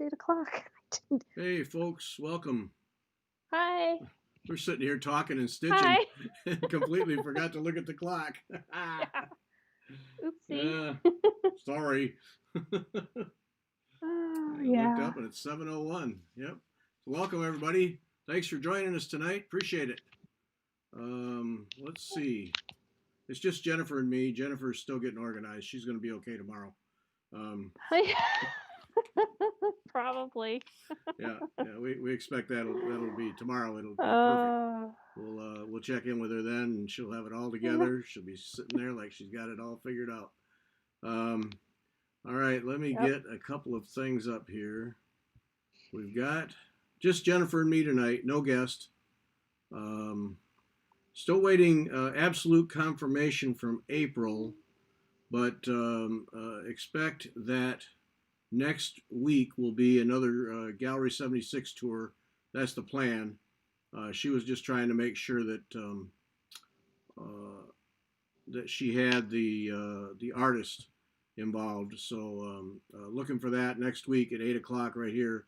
8 o'clock. I didn't. Hey, folks, welcome. Hi. We're sitting here talking and stitching Hi. and completely forgot to look at the clock. Yeah. Oopsie. uh, sorry. I looked Yeah. up and it's 7:01. Yep. So welcome, everybody. Thanks for joining us tonight. Appreciate it. Let's see. It's just Jennifer and me. Jennifer's still getting organized. She's going to be okay tomorrow. Um, Probably. yeah. We expect that'll be tomorrow. It'll be perfect. Uh, We'll check in with her then, and she'll have it all together. She'll be sitting there like she's got it all figured out. Um, all right, let me yep. get a couple of things up here. We've got just Jennifer and me tonight, no guest. Still waiting absolute confirmation from April, but expect that next week will be another Gallery 76 tour. That's the plan. She was just trying to make sure uh, that she had the artist involved. So looking for that next week at 8 o'clock right here,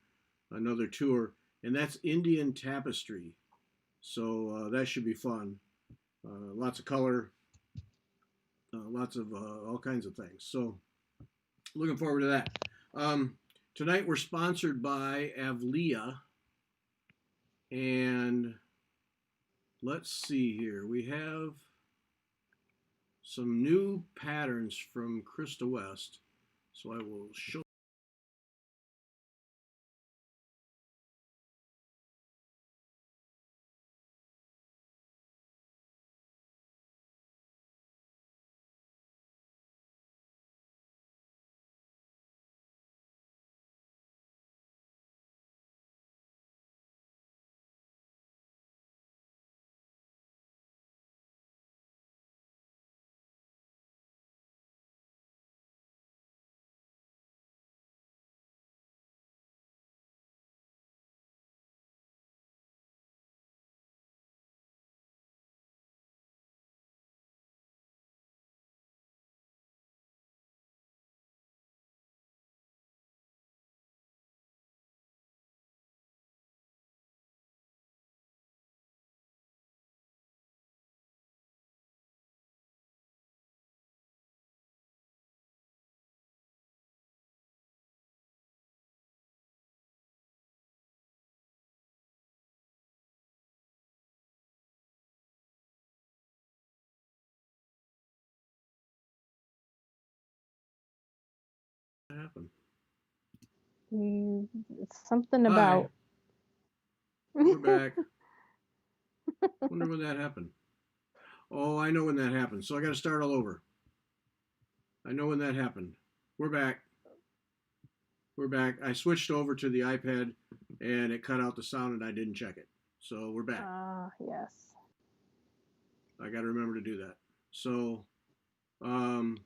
another tour, and that's Indian tapestry. So that should be fun. Lots of color, lots of all kinds of things. So looking forward to that. Tonight we're sponsored by Avlia, and let's see here. We have some new patterns from Krista West. So I will show. What happened? Something Hi, about. we're back. Wonder when that happened. Oh, I know when that happened. So I got to start all over. I know when that happened. We're back. We're back. I switched over to the iPad and it cut out the sound and I didn't check it. So we're back. Yes. I got to remember to do that. So, um,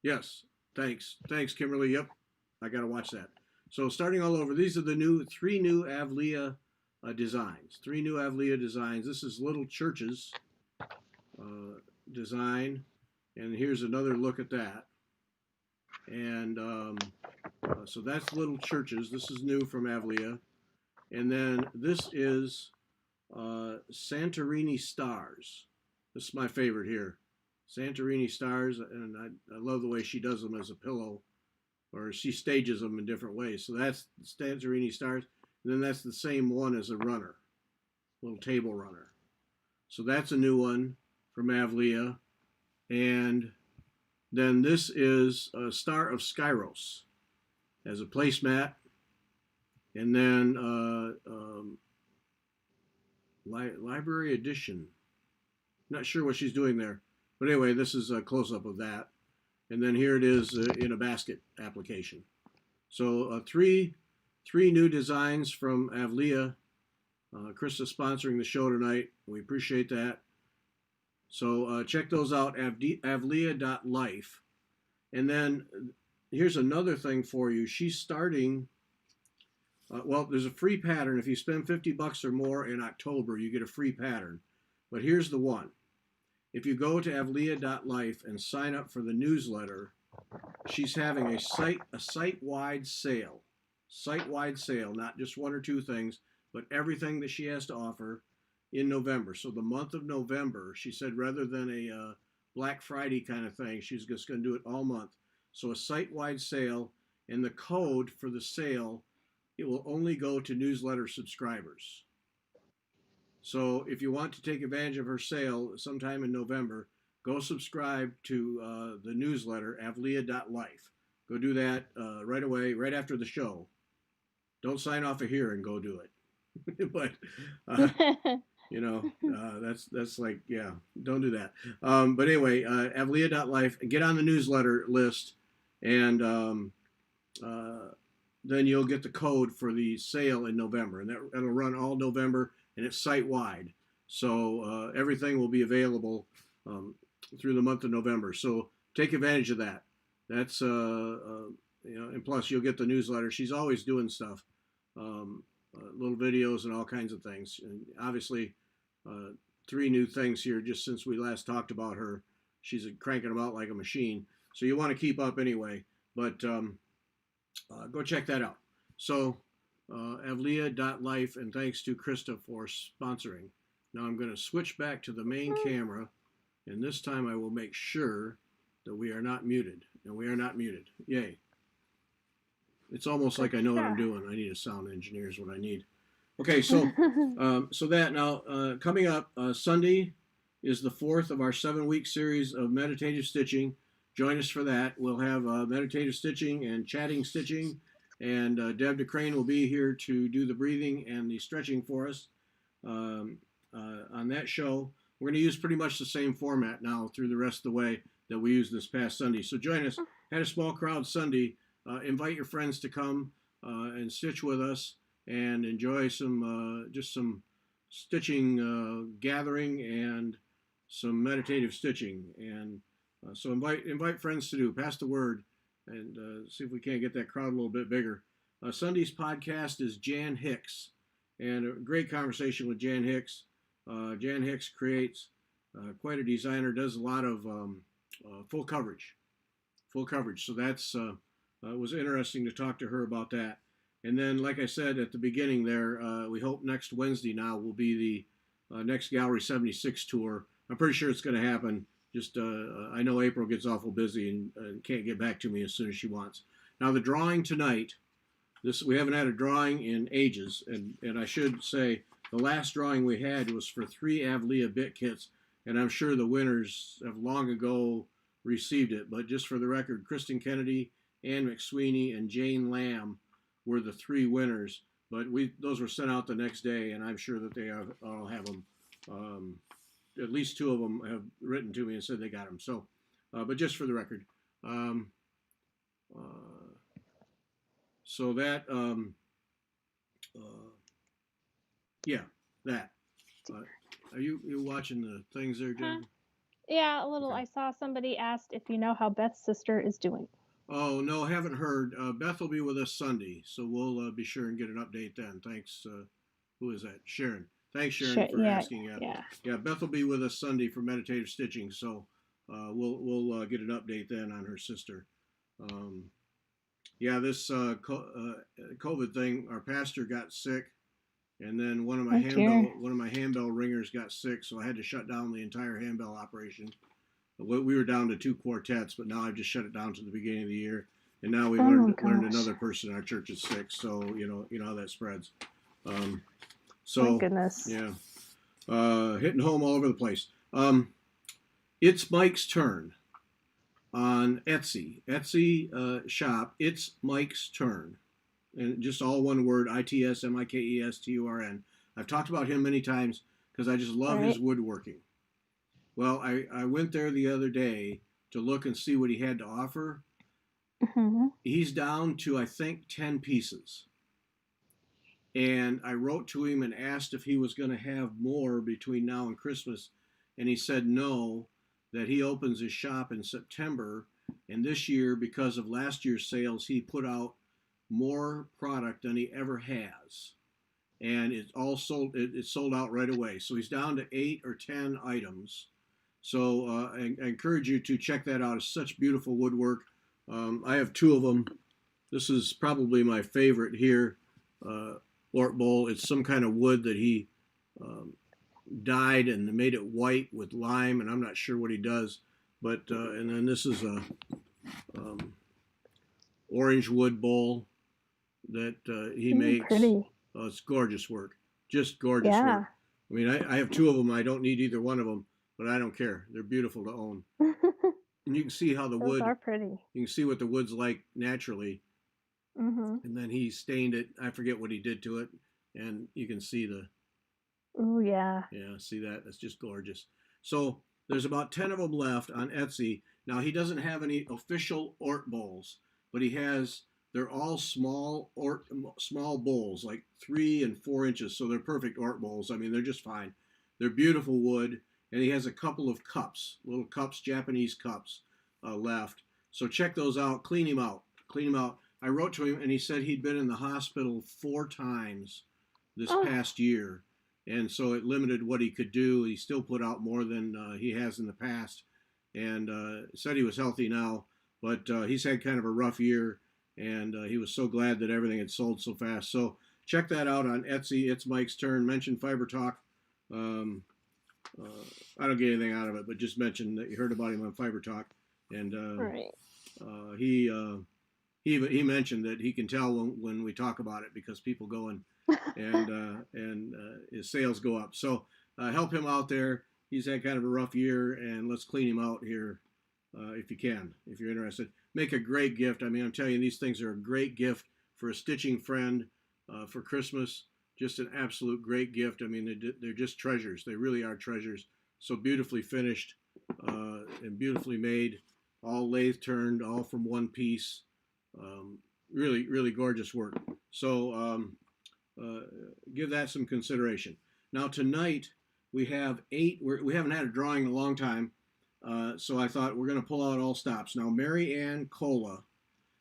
yes. Thanks, Kimberly. Yep. I got to watch that. So starting all over, these are the three new Avlia designs. Three new Avlia designs. This is Little Churches design. And here's another look at that. And so that's Little Churches. This is new from Avlia. And then this is Santorini Stars. This is my favorite here. Santorini Stars, and I love the way she does them as a pillow, or she stages them in different ways. So that's Santorini Stars. And then that's the same one as a runner, little table runner. So that's a new one from Avlia. And then this is a Star of Skyros as a placemat. And then Library Edition. Not sure what she's doing there. But anyway, this is a close-up of that. And then here it is in a basket application. So three new designs from Avlia. Krista sponsoring the show tonight. We appreciate that. So check those out, avlia.life. And then here's another thing for you. She's starting, well, there's a free pattern. If you spend $50 or more in October, you get a free pattern. But here's the one. If you go to avlia.life and sign up for the newsletter, she's having a site-wide sale. site-wide sale, not just one or two things, but everything that she has to offer in November. So the month of November, she said, rather than a Black Friday kind of thing, she's just going to do it all month. So a site-wide sale, and the code for the sale, it will only go to newsletter subscribers. So if you want to take advantage of her sale sometime in November, go subscribe to the newsletter, avlia.life. Go do that right away, right after the show. Don't sign off of here and go do it. But that's like, yeah, don't do that. But anyway, avlia.life, get on the newsletter list, and then you'll get the code for the sale in November, and that'll run all November, and it's site wide. So everything will be available through the month of November. So take advantage of that. That's and plus you'll get the newsletter. She's always doing stuff, little videos and all kinds of things. And obviously, 3 new things here just since we last talked about her. She's cranking them out like a machine. So you want to keep up anyway. But go check that out. So avlia.life, and thanks to Krista for sponsoring. Now I'm going to switch back to the main camera, and this time I will make sure that we are not muted. And we are not muted. Yay. It's almost like I know what I'm doing. I need a sound engineer is what I need. Okay, so so that now coming up Sunday is the 4th of our 7-week series of meditative stitching. Join us for that. We'll have meditative stitching and chatting stitching, and Deb DeCrane will be here to do the breathing and the stretching for us on that show. We're going to use pretty much the same format now through the rest of the way that we used this past Sunday. So join us. Had a small crowd Sunday. Invite your friends to come and stitch with us and enjoy some just some stitching gathering and some meditative stitching. And so invite friends to do. Pass the word, and see if we can't get that crowd a little bit bigger. Sunday's podcast is Jan Hicks, and a great conversation with Jan Hicks. Jan Hicks creates quite a designer, does a lot of full coverage. So that's it was interesting to talk to her about that. And then, like I said at the beginning there, we hope next Wednesday now will be the next Gallery 76 tour. I'm pretty sure it's going to happen. Just I know April gets awful busy and can't get back to me as soon as she wants. Now the drawing tonight, we haven't had a drawing in ages, and I should say the last drawing we had was for 3 Avlia bit kits, and I'm sure the winners have long ago received it. But just for the record, Kristen Kennedy, Ann McSweeney, and Jane Lamb were the 3 winners. But those were sent out the next day, and I'm sure that they all have them. At least 2 of them have written to me and said they got them. So, but just for the record. So that, yeah, that. Are you watching the things there, Jen? Yeah, a little. Okay. I saw somebody asked if you know how Beth's sister is doing. Oh, no, haven't heard. Beth will be with us Sunday, so we'll be sure and get an update then. Thanks. Who is that? Sharon. Thanks, Sharon, for asking. Yeah, Beth will be with us Sunday for meditative stitching, so we'll get an update then on her sister. Yeah, this COVID thing, our pastor got sick, and then one of my handbell ringers got sick, so I had to shut down the entire handbell operation. We were down to 2 quartets, but now I've just shut it down to the beginning of the year, and now we learned another person in our church is sick, so you know how that spreads. So my goodness. Yeah, hitting home all over the place. It's Mike's turn on Etsy shop. It's Mike's turn, and just all one word: ITSMIKESTURN. I've talked about him many times because I just love his woodworking. Well, I went there the other day to look and see what he had to offer. Mm-hmm. He's down to, I think, 10 pieces. And I wrote to him and asked if he was going to have more between now and Christmas. And he said no, that he opens his shop in September. And this year, because of last year's sales, he put out more product than he ever has. And it's sold out right away. So he's down to 8 or 10 items. So I encourage you to check that out. It's such beautiful woodwork. I have 2 of them. This is probably my favorite here, uh, Lort Bowl. It's some kind of wood that he um, dyed and made it white with lime, and I'm not sure what he does. But and then this is a um, orange wood bowl that he Ooh, makes. pretty. Oh, it's gorgeous work, just gorgeous work. Yeah. I mean, I have two of them. I don't need either one of them, but I don't care. They're beautiful to own, and you can see how the Those wood. are pretty. You can see what the wood's like naturally, Mhm. and then he stained it. I forget what he did to it, and you can see the Ooh, yeah. yeah, see that? That's just gorgeous. So there's about 10 of them left on Etsy. Now he doesn't have any official Ort bowls, but he has. They're all small bowls, like 3 and 4 inches. So they're perfect Ort bowls. I mean, they're just fine. They're beautiful wood, and he has a couple of cups, little cups, Japanese cups, left. So check those out. Clean him out. Clean him out. I wrote to him, and he said he'd been in the hospital 4 times this Oh, past year, and so it limited what he could do. He still put out more than he has in the past, and said he was healthy now, but he's had kind of a rough year, and he was so glad that everything had sold so fast. So check that out on Etsy. It's Mike's turn. Mention Fiber Talk. Um, uh, I don't get anything out of it, but just mention that you heard about him on Fiber Talk, and right. he. He mentioned that he can tell when we talk about it because people go and his sales go up. So help him out there. He's had kind of a rough year, and let's clean him out here if you can, if you're interested. Make a great gift. I mean, I'm telling you, these things are a great gift for a stitching friend for Christmas. Just an absolute great gift. I mean, they're just treasures. They really are treasures. So beautifully finished and beautifully made, all lathe turned, all from one piece. Really, really gorgeous work. So uh, give that some consideration. Now tonight we have we haven't had a drawing in a long time, so I thought we're going to pull out all stops. Now Mary Ann Cola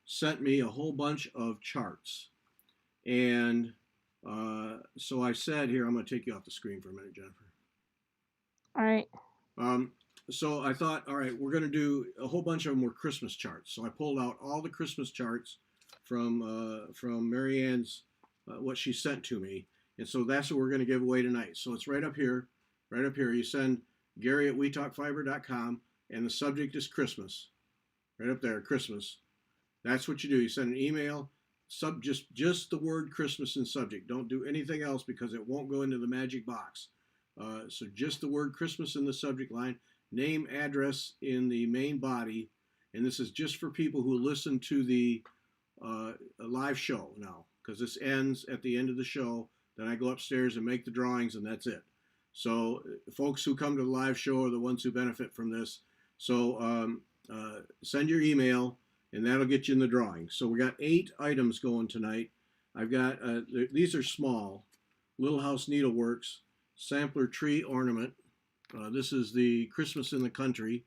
sent me a whole bunch of charts, and so I said, here, I'm going to take you off the screen for a minute, Jennifer. All right. Um, so I thought, all right, we're going to do a whole bunch of them were Christmas charts. So I pulled out all the Christmas charts from Mary Ann's what she sent to me, and so that's what we're going to give away tonight. So it's right up here, right up here. You send Gary at WeTalkFiber.com, and the subject is Christmas, right up there, Christmas. That's what you do. You send an email, just the word Christmas in subject. Don't do anything else because it won't go into the magic box. So just the word Christmas in the subject line, name, address in the main body, and this is just for people who listen to the live show now, because this ends at the end of the show. Then I go upstairs and make the drawings, and that's it. So folks who come to the live show are the ones who benefit from this. So send your email, and that'll get you in the drawing. So we got 8 items going tonight. I've got these are small, Little House Needleworks sampler tree ornament. This is the Christmas in the Country,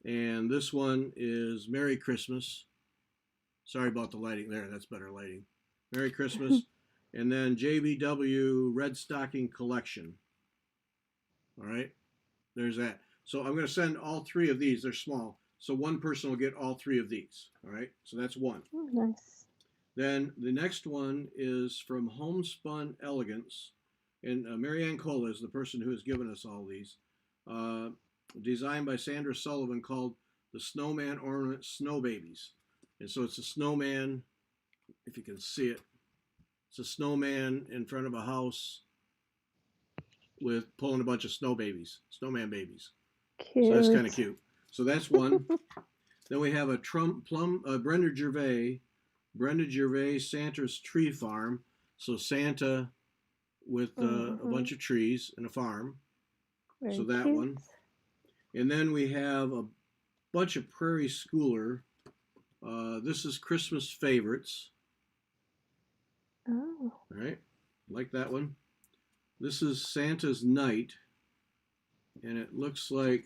and this one is Merry Christmas. Sorry about the lighting there. That's better lighting. Merry Christmas. And then JBW Red Stocking Collection. All right, there's that. So I'm going to send all 3 of these. They're small. So one person will get all 3 of these. All right, so that's one. Oh, nice. Then the next one is from Homespun Elegance. And Mary Ann Cola is the person who has given us all these. Uh, Designed by Sandra Sullivan, called the Snowman Ornament Snow Babies. And so it's a snowman, if you can see it. It's a snowman in front of a house with pulling a bunch of snowman babies. So that's kind of Cute. cute. So that's one. Then we have a Brenda Gervais Santa's Tree Farm. So Santa with a bunch of trees and a farm. Very So that cute. one. And then we have a bunch of Prairie Schooler. This is Christmas Favorites. Oh. All right, like that one. This is Santa's Night, and it looks like,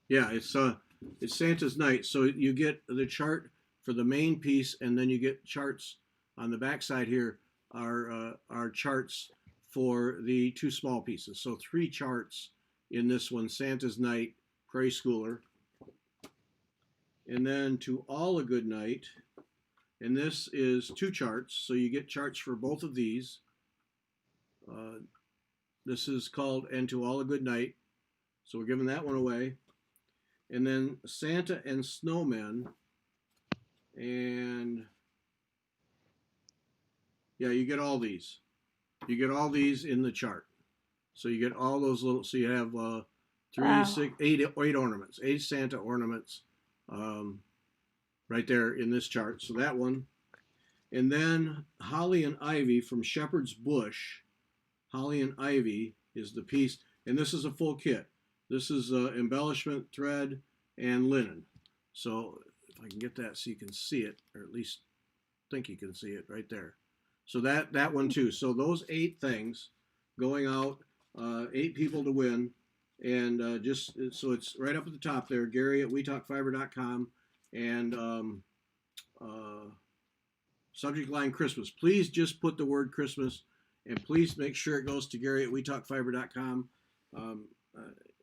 yeah, it's Santa's Night. So you get the chart for the main piece, and then you get charts on the back side here are charts for the 2 small pieces. So 3 charts in this one: Santa's Night, Prairie Schooler. and then To All a Good Night, and this is 2 charts, so you get charts for both of these. Uh, this is called And To All a Good Night, so we're giving that one away. And then Santa and Snowmen, and yeah, you get all these. You get all these in the chart. So you get all those little. So you have three, Wow. six, eight ornaments, 8 Santa ornaments, um, right there in this chart. So that one, and then Holly and Ivy from Shepherd's Bush. Holly and Ivy is the piece, and this is a full kit. This is embellishment, thread, and linen. So if I can get that so you can see it, or at least think you can see it right there. So that one too. So those 8 things going out, 8 people to win, and just so it's right up at the top there. Gary at WeTalkFiber.com, and subject line Christmas. Please just put the word Christmas, and please make sure it goes to Gary at WeTalkFiber.com.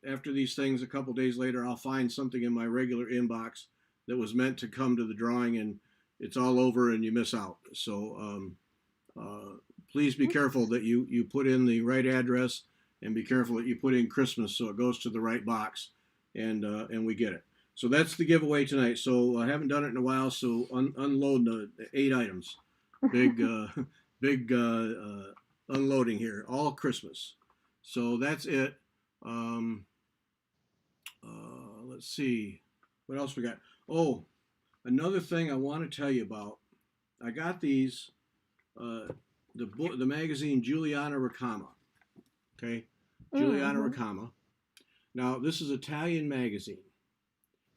After these things, a couple days later, I'll find something in my regular inbox that was meant to come to the drawing, and it's all over, and you miss out. So please be careful that you put in the right address, and be careful that you put in Christmas so it goes to the right box, and we get it. So that's the giveaway tonight. So I haven't done it in a while, so unload the 8 items. Big big unloading here, all Christmas. So that's it. Um, let's see, what else we got. Oh, another thing I want to tell you about. I got these. The magazine Giuliana Ricama. Okay, Giuliana Mm-hmm. Ricama. Now this is Italian magazine,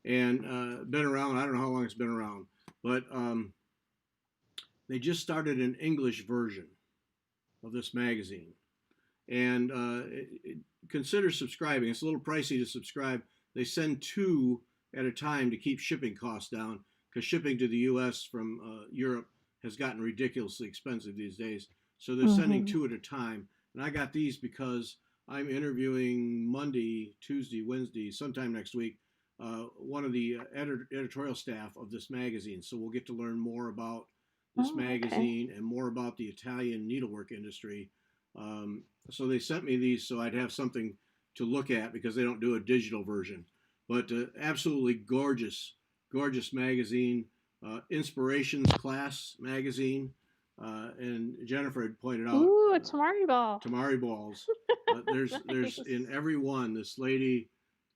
and been around. I don't know how long it's been around, but they just started an English version of this magazine, and consider subscribing. It's a little pricey to subscribe. They send 2 at a time to keep shipping costs down, because shipping to the U.S. from Europe has gotten ridiculously expensive these days. So they're sending Mm-hmm. 2 at a time. And I got these because I'm interviewing Monday, Tuesday, Wednesday, sometime next week, one of the editorial staff of this magazine. So we'll get to learn more about this Oh, okay. magazine and more about the Italian needlework industry. So they sent me these so I'd have something to look at, because they don't do a digital version. But absolutely gorgeous, gorgeous magazine. Inspirations Class magazine. And Jennifer had pointed out Ooh, a tamari ball. tamari balls. There's Nice. in every one, this lady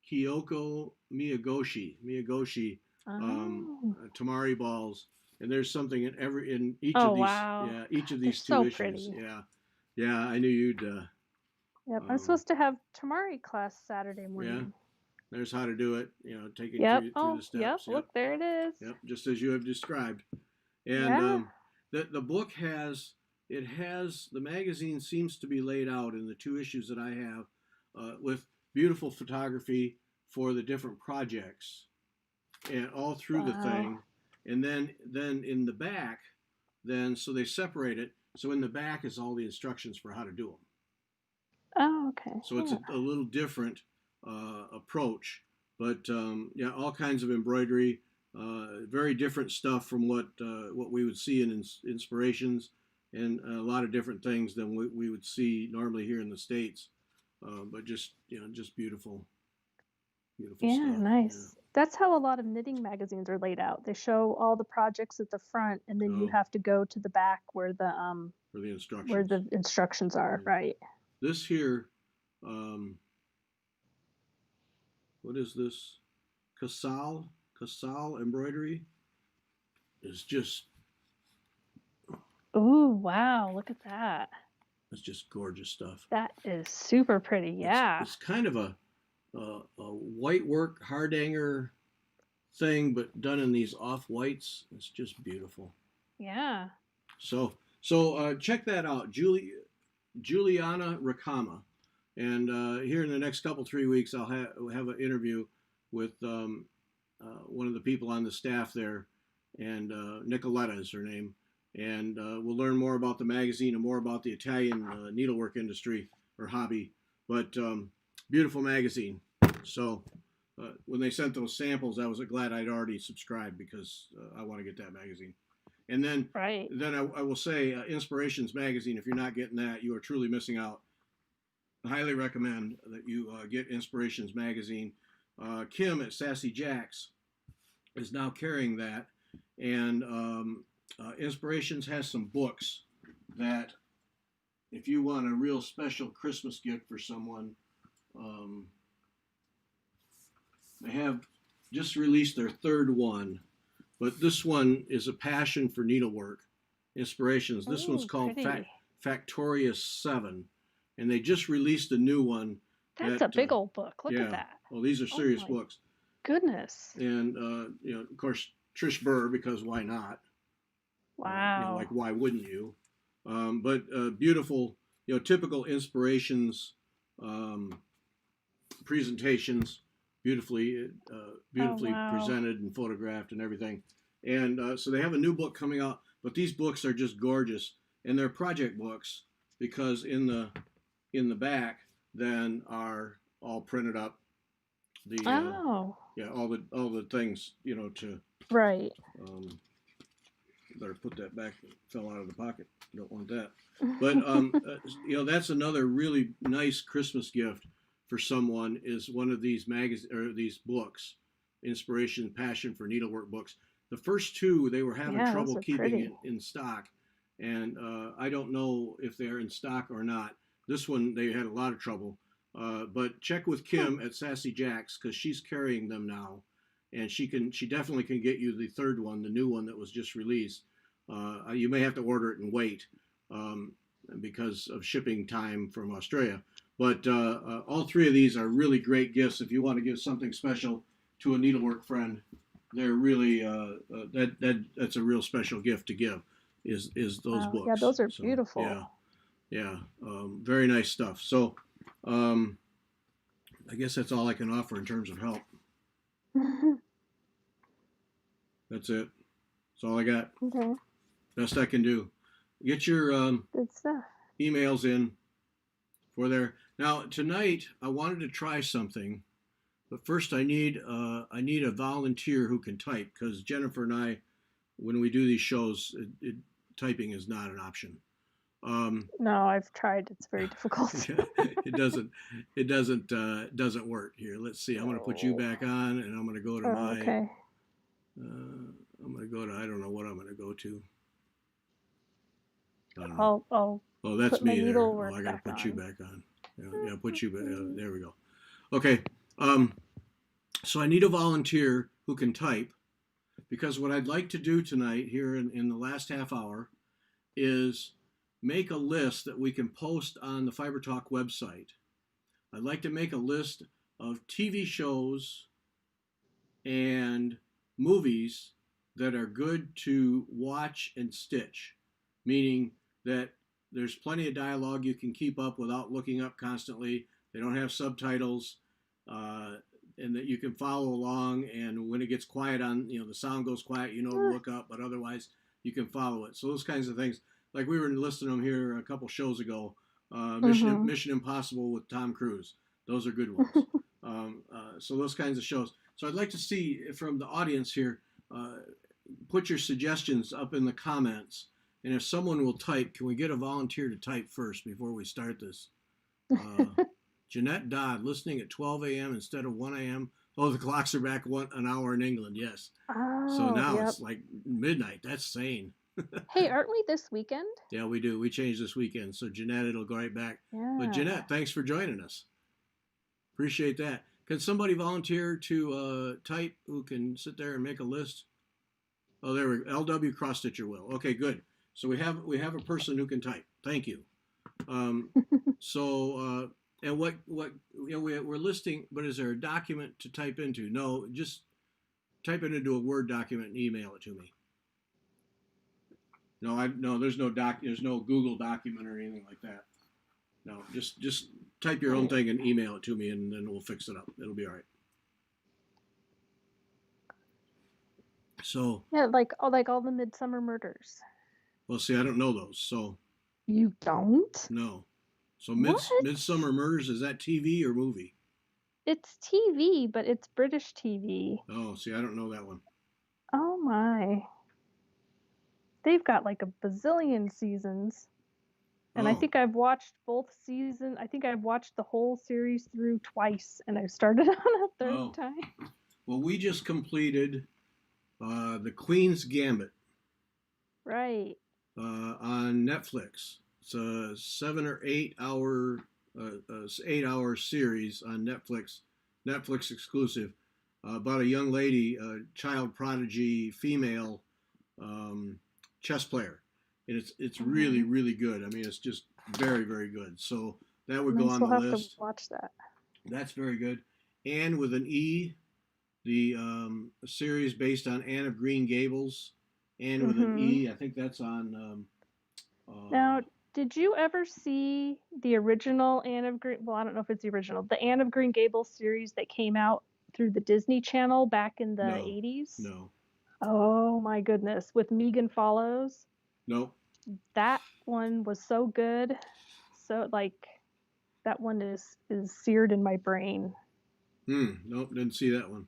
Kyoko Miyagoshi Oh. tamari balls, and there's something in each Oh, of these, wow. yeah, each of They're these two so issues. pretty. Yeah, I knew you'd Yep, I'm um, supposed to have tamari class Saturday yeah. morning. There's how to do it. Taking Yep. through the Oh, yep. steps. Yep, Look, there it is. yep, just as you have described. And Yeah. the book has, it has, the magazine seems to be laid out in the 2 issues that I have, with beautiful photography for the different projects, and all through the Wow. thing. And then in the back, then so they separate it. So in the back is all the instructions for how to do them. Oh, okay. So it's Yeah. a little different approach, but yeah, all kinds of embroidery, very different stuff from what we would see in inspirations, and a lot of different things than we would see normally here in the States. But just just beautiful, beautiful Yeah, stuff. Yeah. nice. That's how a lot of knitting magazines are laid out. They show all the projects at the front, and then you Oh, have to go to the back for the where instructions. the instructions are, Yeah. right? This here, um, what is this? Casal embroidery is just, Ooh, wow, look at that. it's just gorgeous stuff. That is super pretty. Yeah. It's kind of a white work hardanger thing, but done in these off whites. It's just beautiful. Yeah. So check that out, Juliana Ricama, and here in the next couple 3 weeks, I'll have an interview with one of the people on the staff there, and Nicoletta is her name, and we'll learn more about the magazine and more about the Italian needlework industry or hobby. But beautiful magazine. So when they sent those samples, I was glad I'd already subscribed because I want to get that magazine. And Right. then I will say, Inspirations magazine. If you're not getting that, you are truly missing out. I highly recommend that you get Inspirations magazine. Kim at Sassy Jacks is now carrying that, and Inspirations has some books that, if you want a real special Christmas gift for someone, um, they have just released their third one, but this one is a passion for needlework. Inspirations. This one's Oh, called pretty. Factorious 7, and they just released a new one That's that, a big old book. Look at yeah, that. well, these are Oh serious my books. goodness. And, of course, Trish Burr, because why not? Like, Wow. why wouldn't you? But beautiful, typical Inspirations um, presentations, Oh beautifully wow. presented and photographed and everything. And so they have a new book coming out, but these books are just gorgeous, and they're project books because in the back then are all printed up, the Oh. yeah, all the things, to Right. um, better put that back. It fell out of the pocket. Don't want that. But that's another really nice Christmas gift for someone, is one of these magazines or these books, Inspiration, Passion for Needlework books. The first two they were having Yeah, those trouble are keeping pretty. in stock, and I don't know if they're in stock or not. This one they had a lot of trouble, but check with Hmm. Kim at Sassy Jacks because she's carrying them now, and she definitely can get you the third one, the new one that was just released. You may have to order it and wait, um, because of shipping time from Australia. But all three of these are really great gifts if you want to give something special to a needlework friend. They're really that's a real special gift to give, is those Wow. Yeah, books. those are So beautiful. yeah, yeah, very nice stuff. So um, I guess that's all I can offer in terms of help. That's it. That's all I got. Okay. Best I can do. Get your Good stuff. emails in for there. Now tonight I wanted to try something, but first I need a volunteer who can type, because Jennifer and I, when we do these shows, typing is not an option. Um, No, I've tried. It's very difficult. it doesn't work here. Let's see. I'm going to put you Oh. back on, and I'm going to go to Oh, my. okay. I'm going to go to. I don't know what I'm going to go to. I don't know. I'll Oh, that's put my me there. Oh, needlework I got to back put you on. back on. Yeah, put you back. There we go. Okay. Um, so I need a volunteer who can type, because what I'd like to do tonight, here in the last half hour, is make a list that we can post on the Fiber Talk website. I'd like to make a list of TV shows and movies that are good to watch and stitch, meaning that there's plenty of dialogue you can keep up without looking up constantly. They don't have subtitles, uh, and that you can follow along. And when it gets quiet, the sound goes quiet, to look up, but otherwise you can follow it. So those kinds of things, like we were listing them here a couple shows ago. Mm-hmm. Mission Impossible with Tom Cruise. Those are good ones. So those kinds of shows. So I'd like to see from the audience here, put your suggestions up in the comments. And if someone will type, can we get a volunteer to type first before we start this? Uh, Jeanette Dodd, listening at 12 a.m. instead of 1 a.m. Oh, the clocks are back an hour in England. Yes. So Oh, now yep. it's like midnight. That's sane. Hey, aren't we this weekend? Yeah, we do. We changed this weekend. So Jeanette, it'll go right back. But Yeah. Jeanette, thanks for joining us. Appreciate that. Can somebody volunteer to type, who can sit there and make a list? Oh, there we go. LW Cross Stitcher will. Okay, good. So we have a person who can type. Thank you. Um, and what we're listing, but is there a document to type into? No, just type it into a Word document and email it to me. No, there's no Google document or anything like that. No, just type your own Right. thing and email it to me, and then we'll fix it up. It'll be all right. So, Yeah, like all the Midsummer Murders. well, see, I don't know those, so You don't? no. So What? Midsummer Murders, is that TV or movie? It's TV, but it's British TV. Oh, see, I don't know that one. Oh my. They've got like a bazillion seasons. And I Oh, think I've watched both season. I think I've watched the whole series through twice, and I've started on a third oh. time. Well, we just completed the Queen's Gambit Right. on Netflix. It's a 8 hour series on Netflix, Netflix exclusive, about a young lady, a child prodigy, female um, chess player, and it's really Hmm. really good. I mean, it's just very very good. So that would go Nice. on We'll the have to list. watch that. That's very good. And with an E, the series based on Anne of Green Gables, and with an Hmm. E, I think that's on. Now, did you ever see the original Anne of Green? Well, I don't know if it's the original. The Anne of Green Gables series that came out through the Disney Channel back in the No, 80s. no, Oh my goodness, with Megan Follows. no. That one was so good. So like that one is seared in my brain. Nope, didn't see that one.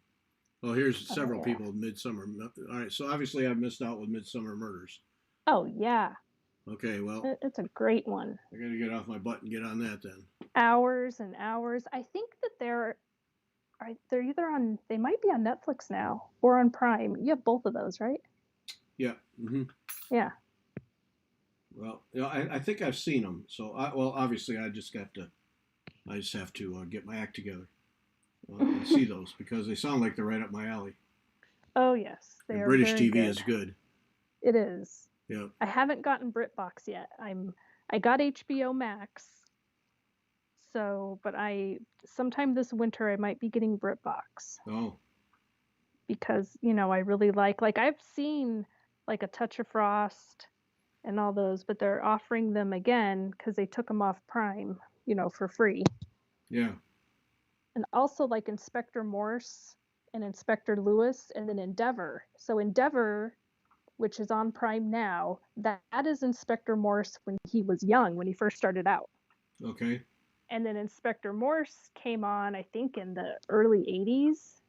Well, here's Oh several yeah. people with Midsummer. All right, so obviously I've missed out with Midsummer Murders. Oh yeah. Okay, well, It's a great one. I got to get off my butt and get on that then. Hours and hours. I think that they're either on they might be on Netflix now or on Prime. You have both of those, right? Yeah. Yeah. Well, I think I've seen them. So, well, obviously I just have to get my act together and see those because they sound like they're right up my alley. Oh yes, they And are British very TV good. is good. It is. Yeah. I haven't gotten BritBox yet. I got HBO Max, so but I sometime this winter I might be getting BritBox Oh, because I really like I've seen like A Touch of Frost and all those, but they're offering them again because they took them off Prime, for free. yeah. And also like Inspector Morse and Inspector Lewis, and then Endeavor. So Endeavor, which is on Prime now, that is Inspector Morse when he was young, when he first started out. Okay. And then Inspector Morse came on, I think, in the early 80s.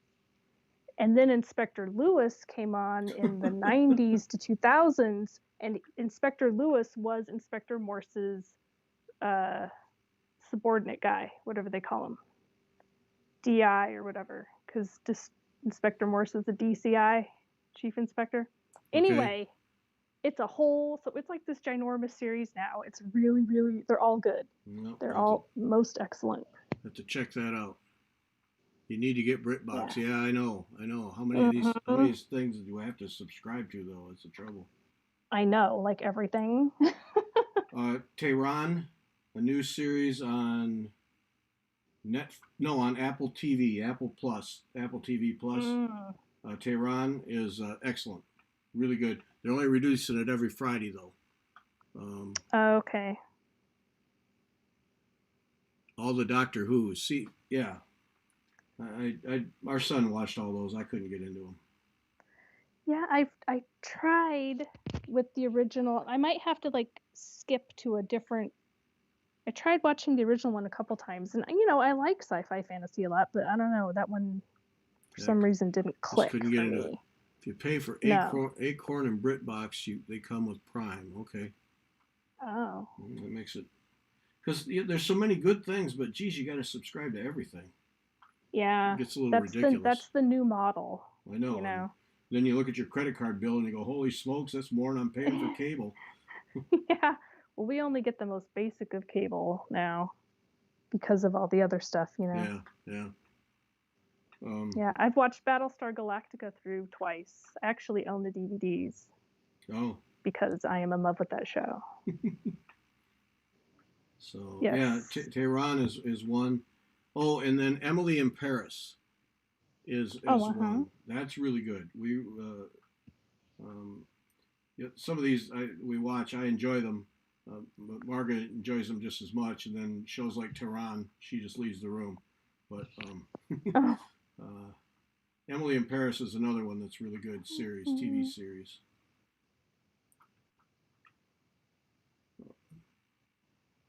And then Inspector Lewis came on in the 90s to 2000s. And Inspector Lewis was Inspector Morse's uh, subordinate guy, whatever they call him, DI or whatever, because Inspector Morse is a DCI, Chief Inspector. Okay. Anyway, so it's like this ginormous series now. It's really, really, they're all good. No, They're all most excellent. have to check that out. You need to get BritBox. Yeah. Yeah, I know. I know. How many Hmm. things do I have to subscribe to though? It's the trouble. I know, like everything. Tehran, a new series on on Apple TV, Apple TV Plus. Mm. Tehran is excellent, really good. They're only reducing it every Friday though. Okay. All the Doctor Who. See, yeah, our son watched all those. I couldn't get into them. Yeah, I tried with the original. I might have to like skip to a different. I tried watching the original one a couple times, and I like sci-fi fantasy a lot, but I don't know, that one for Yeah, some reason didn't just click couldn't get for into it. me. If you pay for No. Acorn and BritBox, they come with Prime. Okay, Oh. that makes it because there's so many good things, but geez, you got to subscribe to everything. It Yeah. gets a little That's ridiculous. the new model, I you know, and know. then you look at your credit card bill and you go, "Holy smokes, that's more than I'm paying for cable." Yeah. Well, we only get the most basic of cable now because of all the other stuff. Yeah, yeah. Yeah, I've watched Battlestar Galactica through twice. I actually own the DVDs Oh, because I am in love with that show. so yeah, Yes. Tehran is one. Oh, and then Emily in Paris Oh, is uh-huh. one. That's really good. Um, yeah, some of these we watch. I enjoy them, but Margaret enjoys them just as much. And then shows like Tehran, she just leaves the room. But Oh. uh, Emily in Paris is another one that's really good TV series.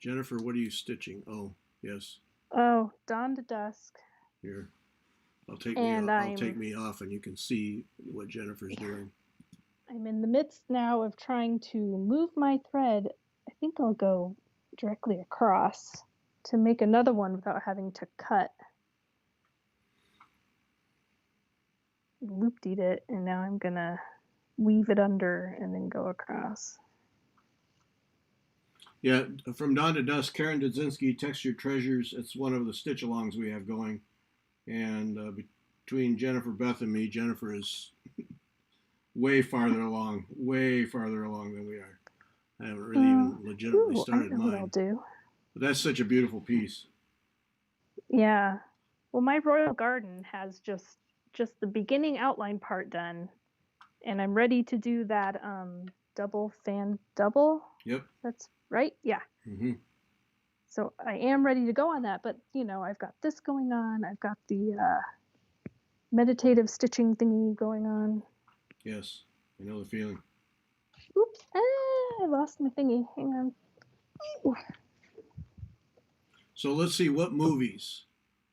Jennifer, what are you stitching? Oh, yes. Oh, Dawn to Dusk. Here, And I'll take me off, and you can see what Jennifer's doing. I'm in the midst now of trying to move my thread. I think I'll go directly across to make another one without having to cut. Looped it, and now I'm gonna weave it under and then go across. Yeah, from dawn to dusk, Karen Dudzinski, Textured Treasures. It's one of the stitch alongs we have going. And between Jennifer, Beth, and me, Jennifer is way farther along than we are. I haven't really even legitimately started I know mine. what I'll do. But that's such a beautiful piece. Yeah. Well, my Royal Garden has just the beginning outline part done, and I'm ready to do that double fan double. Yep. That's right. Yeah. Mm-hmm. So I am ready to go on that, but I've got this going on. I've got the meditative stitching thingy going on. Yes, I know the feeling. Oops, I lost my thingy. Hang on. Ooh. So let's see, what movies?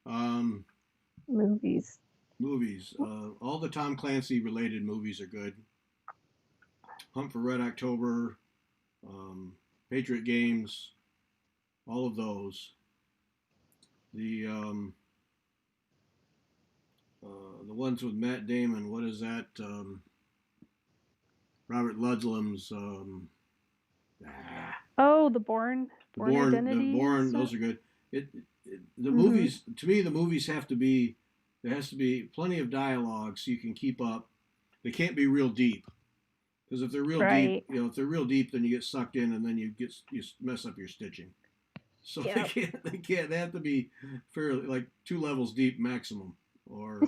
Movies. All the Tom Clancy related movies are good. Hunt for Red October, Patriot Games, all of those. The ones with Matt Damon. What is that? Robert Ludlum's. Oh, the Bourne Identity. Those are good. The movies, to me, the movies have to be. There has to be plenty of dialogue so you can keep up. They can't be real deep, because if they're real deep, if they're real deep, then you get sucked in, and then you mess up your stitching. So they can't. They have to be fairly, like 2 levels deep maximum, or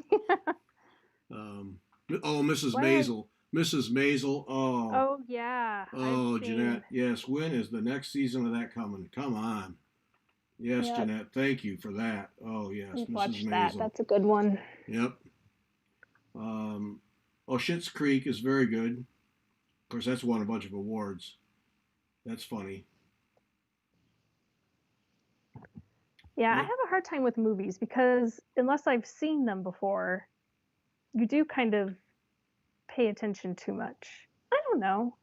Mrs. Maisel. Mrs. Maisel. Oh yeah. Oh, Jeanette. Yes. When is the next season of that coming? Come on. Yes, yep. Jeanette. Thank you for that. Oh yes, Mrs. Maisel. That. That's a good one. Yep. Schitt's Creek is very good. Of course, that's won a bunch of awards. That's funny. Yeah, I have a hard time with movies because unless I've seen them before, you do kind of pay attention too much. I don't know.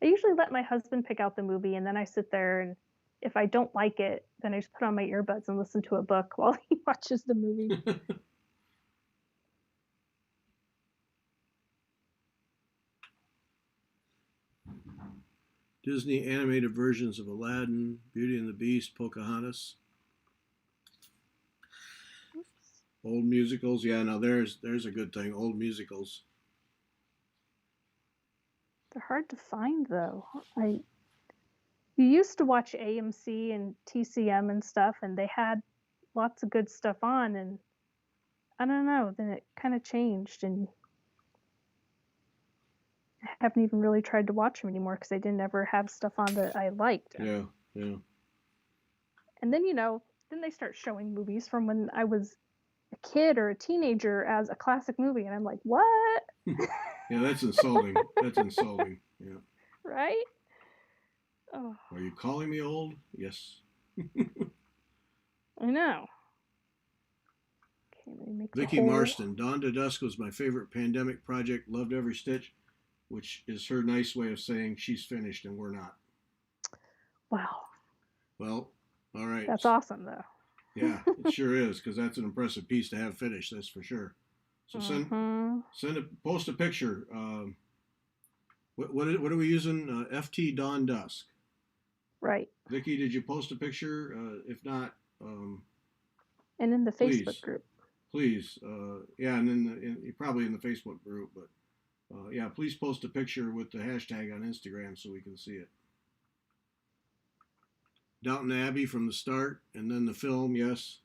I usually let my husband pick out the movie, and then I sit there, and if I don't like it, then I just put on my earbuds and listen to a book while he watches the movie. Disney animated versions of Aladdin, Beauty and the Beast, Pocahontas. Oops. Old musicals. Yeah, now there's a good thing. Old musicals. They're hard to find, though. You used to watch AMC and TCM and stuff, and they had lots of good stuff on, and I don't know, then it kind of changed, and I haven't even really tried to watch them anymore because I didn't ever have stuff on that I liked. Yeah. And then, then they start showing movies from when I was a kid or a teenager as a classic movie, and I'm like, what? Yeah, that's insulting. That's insulting. Yeah. Right? Oh. Are you calling me old? Yes. I know. Okay, let me make Vicki Marston. Dawn to Dusk was my favorite pandemic project. Loved every stitch, which is her nice way of saying she's finished and we're not. Wow. Well, all right. That's awesome, though. Yeah, it sure is, because that's an impressive piece to have finished. That's for sure. So post a picture. What are we using? FT Dawn Dusk. Right. Vicki, did you post a picture? If not, and in the Facebook group. Please, yeah, and then probably in the Facebook group, but yeah, please post a picture with the hashtag on Instagram so we can see it. Downton Abbey from the start, and then the film, yes.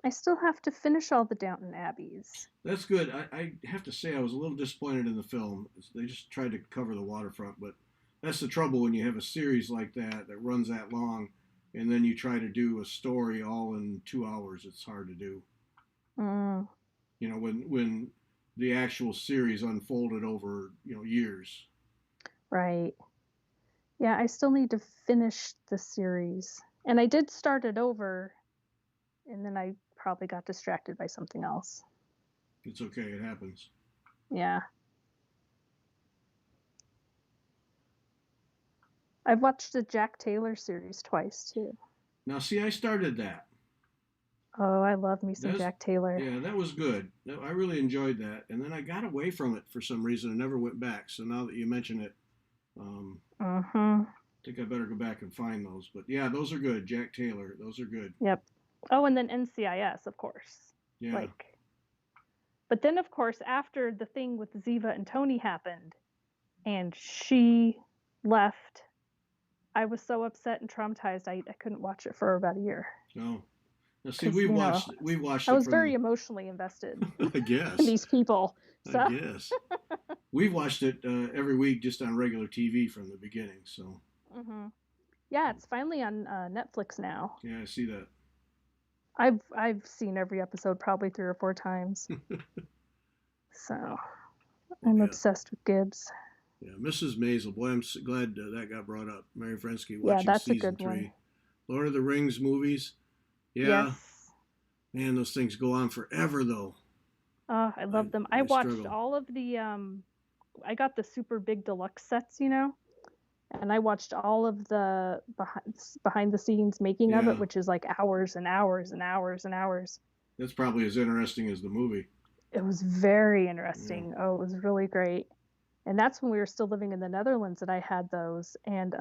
I still have to finish all the Downton Abbeys. That's good. I have to say I was a little disappointed in the film. They just tried to cover the waterfront, but that's the trouble when you have a series like that runs that long, and then you try to do a story all in 2 hours. It's hard to do. When the actual series unfolded over years. Right. Yeah, I still need to finish the series, and I did start it over and then I probably got distracted by something else. It's okay. It happens. Yeah. I've watched the Jack Taylor series twice too. Now, see, I started that. Oh, I love me some That's Jack Taylor. yeah, that was good. I really enjoyed that, and then I got away from it for some reason and never went back. So now that you mention it, Mm-hmm. I think I better go back and find those. But yeah, those are good. Jack Taylor, those are good. Yep. Oh, and then NCIS, of course. Yeah. Like, but then of course after the thing with Ziva and Tony happened, and she left, I was so upset and traumatized. I couldn't watch it for about a year. Oh, now see, Because we watched I it was very from. emotionally invested I in guess. these people. I So guess. We've watched it every week just on regular TV from the beginning. So. hmm yeah, it's finally on Netflix now. Yeah, I see that. I've seen every episode probably 3 or 4 times. So I'm Yeah. obsessed with Gibbs. Yeah, Mrs. Maisel. Boy, I'm glad that got brought up. Mary Frensky Yeah, watching that's a season good one. 3. Lord of the Rings movies. Yeah, Yes. man, those things go on forever though. Oh, I love them. I I watched struggle. all of the I got the super big deluxe sets, and I watched all of the behind the scenes making of it, Yeah, which is like hours and hours and hours and hours. that's probably as interesting as the movie. It was very Yeah. interesting. Oh, it was really great. And that's when we were still living in the Netherlands that I had those. And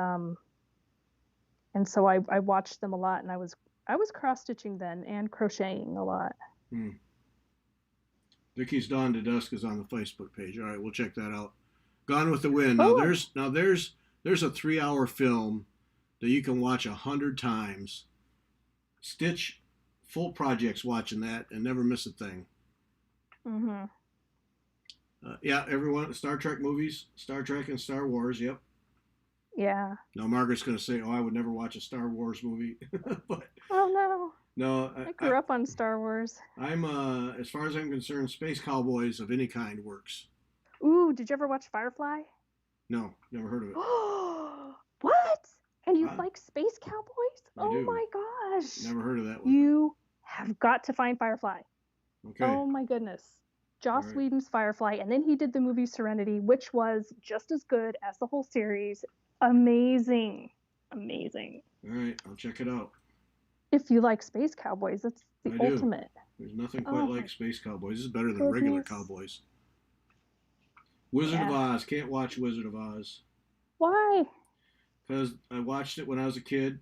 so I watched them a lot, and I was cross stitching then and crocheting a lot. Hmm. Vicky's Dawn to Dusk is on the Facebook page. All right, we'll check that out. Gone with the Wind. Oh, There's a 3 hour film that you can watch 100 times. Stitch full projects watching that and never miss a thing. mm-hmm. Yeah, everyone, Star Trek movies, Star Trek and Star Wars. Yep. Yeah. Now Margaret's going to say, "Oh, I would never watch a Star Wars movie," but Oh no. no, I grew up on Star Wars. I'm as far as I'm concerned, space cowboys of any kind works. Ooh, did you ever watch Firefly? No, never heard of it. What? And you I, like Space Cowboys? I Oh do. my gosh. Never heard of that one. You have got to find Firefly. Okay. Oh my goodness. All Joss right. Whedon's Firefly, and then he did the movie Serenity, which was just as good as the whole series. Amazing. Amazing. All right. I'll check it out. If you like Space Cowboys, it's the I do. ultimate. There's nothing quite Oh like my space cowboys. This is better than regular goodness. cowboys. Wizard of Yeah. Oz. Can't watch Wizard of Oz Why? because I watched it when I was a kid,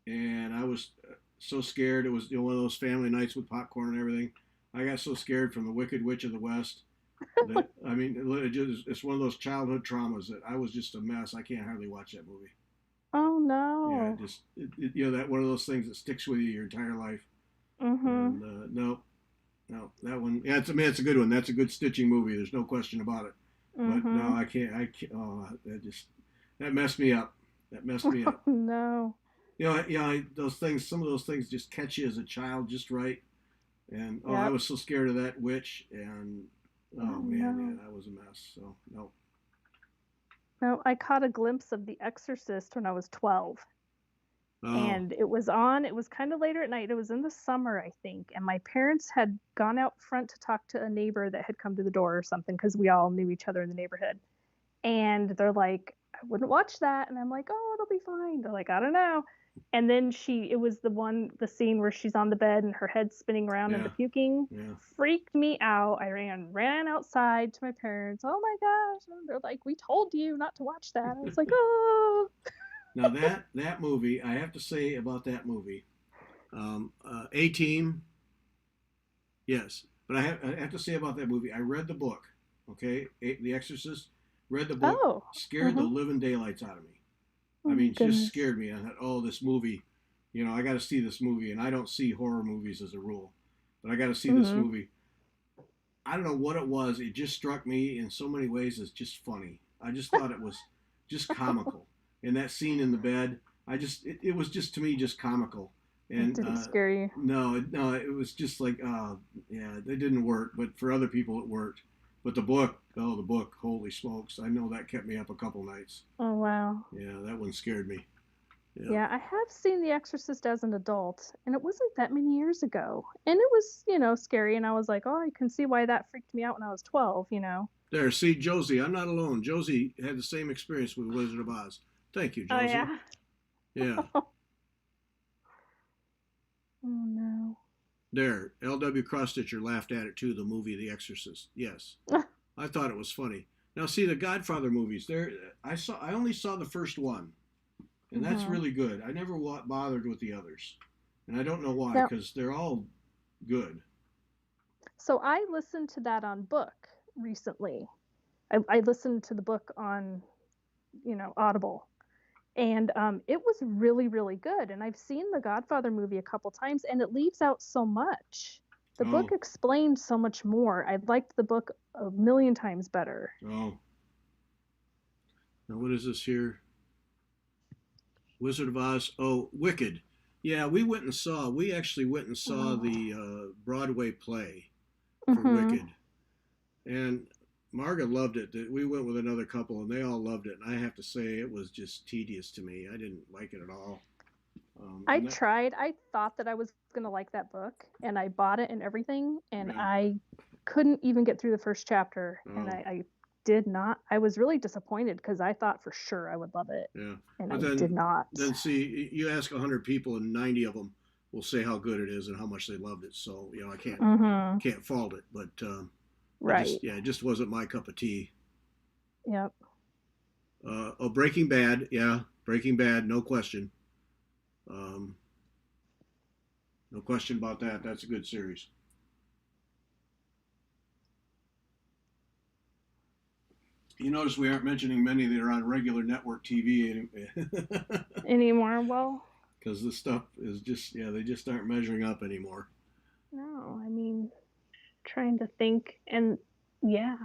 and I was so scared. It was one of those family nights with popcorn and everything. I got so scared from the Wicked Witch of the West that I mean, it's one of those childhood traumas that I was just a mess. I can't hardly watch that movie. Oh Yeah, no. that one of those things that sticks with you your entire life. Mm-hmm. And no, no, that one. Yeah, it's a good one. That's a good stitching movie. There's no question about it. But no, Mm-hmm. I can't. Oh, that messed me up. That messed me up. No. Those things. Some of those things just catch you as a child just right. And I Yep. was so scared of that witch. And oh Oh man, no. yeah, that was a mess. So no. No, I caught a glimpse of The Exorcist when I was 12. Oh, And it was on, it was kind of later at night. It was in the summer, I think. And my parents had gone out front to talk to a neighbor that had come to the door or something because we all knew each other in the neighborhood. And they're like, I wouldn't watch that. And I'm like, oh, it'll be fine. They're like, I don't know. And then it was the scene where she's on the bed and her head's spinning around and the yeah, puking yeah. freaked me out. I ran outside to my parents. Oh my gosh. And they're like, we told you not to watch that. I was like, oh. Now that movie, I have to say about that movie, A Team, yes, but I have to say about that movie. I read the book, okay, The Exorcist. Read the book, Oh. scared the Uh-huh. living daylights out of me. Oh I my mean, it just goodness. scared me. I thought, oh, this movie, I got to see this movie, and I don't see horror movies as a rule, but I got to see this Mm-hmm. movie. I don't know what it was. It just struck me in so many ways as just funny. I just thought it was just comical. And that scene in the bed, it was just to me just comical. It And didn't scare you. no, it was just like, yeah, it didn't work. But for other people, it worked. But the book, holy smokes! I know that kept me up a couple nights. Oh wow. Yeah, that one scared me. Yeah. Yeah, I have seen The Exorcist as an adult, and it wasn't that many years ago. And it was, scary, and I was like, oh, I can see why that freaked me out when I was 12. There, see, Josie, I'm not alone. Josie had the same experience with Wizard of Oz. Thank you, Oh, Josie. yeah. Yeah. Oh, no. There, L.W. Crossstitcher laughed at it too, the movie The Exorcist. Yes. I thought it was funny. Now, see, the Godfather movies, I only saw the first one, and that's hmm really good. I never bothered with the others. And I don't know why, Now, because they're all good. so I listened to that on book recently. I listened to the book on, Audible. And it was really, really good. And I've seen the Godfather movie a couple times, and it leaves out so much. The book Oh, explained so much more. I liked the book a million times better. oh. Now, what is this here? Wizard of Oz. Oh, Wicked. Yeah, we actually went and saw Oh. the Broadway play for hmm Wicked. And Margaret loved it. We went with another couple, and they all loved it. And I have to say, it was just tedious to me. I didn't like it at all. I And that, tried. I thought that I was going to like that book, and I bought it and everything, and yeah. I couldn't even get through the first chapter. And Oh, I did not. I was really disappointed because I thought for sure I would love it, yeah. and But I did not. then see, you ask 100 people, and 90 of them will say how good it is and how much they loved it. So I hmm can't fault it. But Right. it just wasn't my cup of tea. Yep. Oh, Breaking Bad. Yeah, Breaking Bad. No question. Um, no question about that. That's a good series. You notice we aren't mentioning many that are on regular network TV Anymore? Well, because this stuff is just, yeah, they just aren't measuring up anymore. no. I mean, trying to think, and yeah.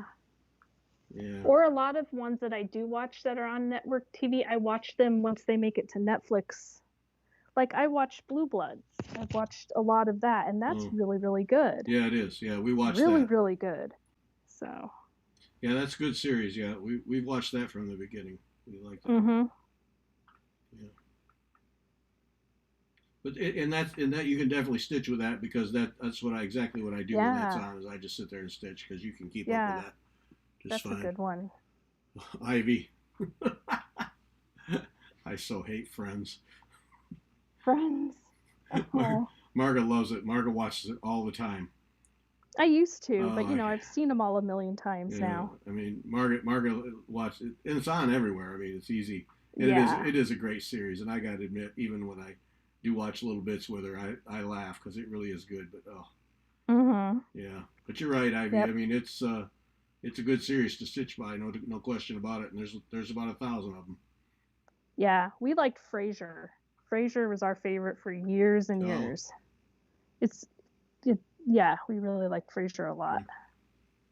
Yeah. Or a lot of ones that I do watch that are on network TV, I watch them once they make it to Netflix. Like I watched Blue Bloods. I've watched a lot of that, and that's Oh, really, really good. yeah, it is. Yeah, we watched Really, that. really good. So, Yeah, that's a good series. Yeah, we've watched that from the beginning. We like that one. mm-hmm. Yeah. But and that you can definitely stitch with that because that's exactly what I do when that's Yeah, on is I just sit there and stitch because you can keep up with yeah, that just that's a fine. good one. Ivy. I so hate Friends. Friends. Mar- Oh, Marga loves it. Marga watches it all the time. I used to, but Oh, I've seen them all a million times yeah. now. I mean, Margaret watched it, and it's on everywhere. I mean, it's easy, and Yeah. it is a great series. And I got to admit, even when I do watch little bits with her, I laugh because it really is good. But oh, Mm-hmm. yeah. But you're right, Ivy. I Yep. mean, it's a good series to stitch by, no question about it. And there's about 1,000 of them. Yeah, we liked Frasier. Frasier was our favorite for years and Oh, years. It's yeah, we really liked Frasier a lot.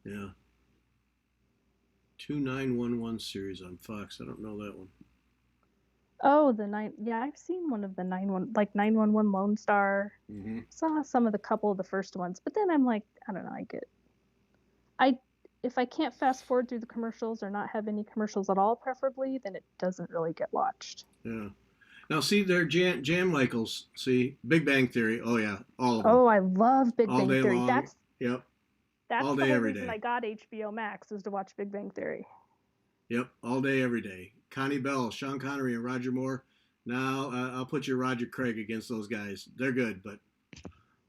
yeah. 2911 series on Fox. I don't know that one. Oh, the nine. Yeah, I've seen one of the 911 Lone Star. Mm-hmm. Saw some of the couple of the first ones, but then I'm like, I don't know. I if I can't fast forward through the commercials or not have any commercials at all, preferably, then it doesn't really get watched. Yeah. Now, see, they're Jan Michaels. See, Big Bang Theory. Oh yeah, all of them, Oh, I love Big all Bang day Theory. long. Yep, That's all the day, whole every reason I day. got HBO Max was to watch Big Bang Theory. Yep, all day, every day. Connie Bell, Sean Connery, and Roger Moore. Now, I'll put your Roger Craig against those guys. They're good, but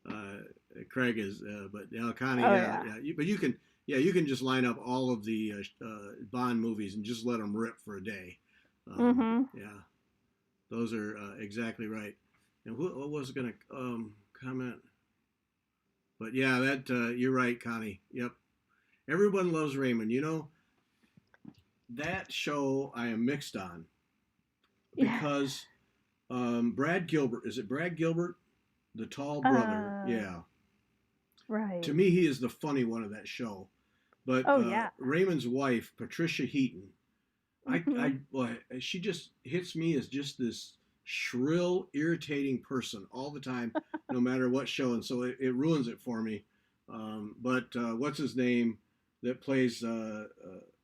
uh, Craig is. But Connie, Oh yeah. but you can just line up all of the Bond movies and just let them rip for a day. Mm-hmm. Yeah, those are exactly right. And what was going to comment? But yeah, that you're right, Connie. Yep. Everyone loves Raymond. That show I am mixed on Yeah. because Brad Gilbert, is it Brad Gilbert, the tall brother? Uh. Yeah. To Right. me, he is the funny one of that show. But Oh yeah. Raymond's wife, Patricia Heaton, Mm-hmm. boy, she just hits me as just this shrill, irritating person all the time, no matter what show, and so it ruins it for me. But what's his name that plays?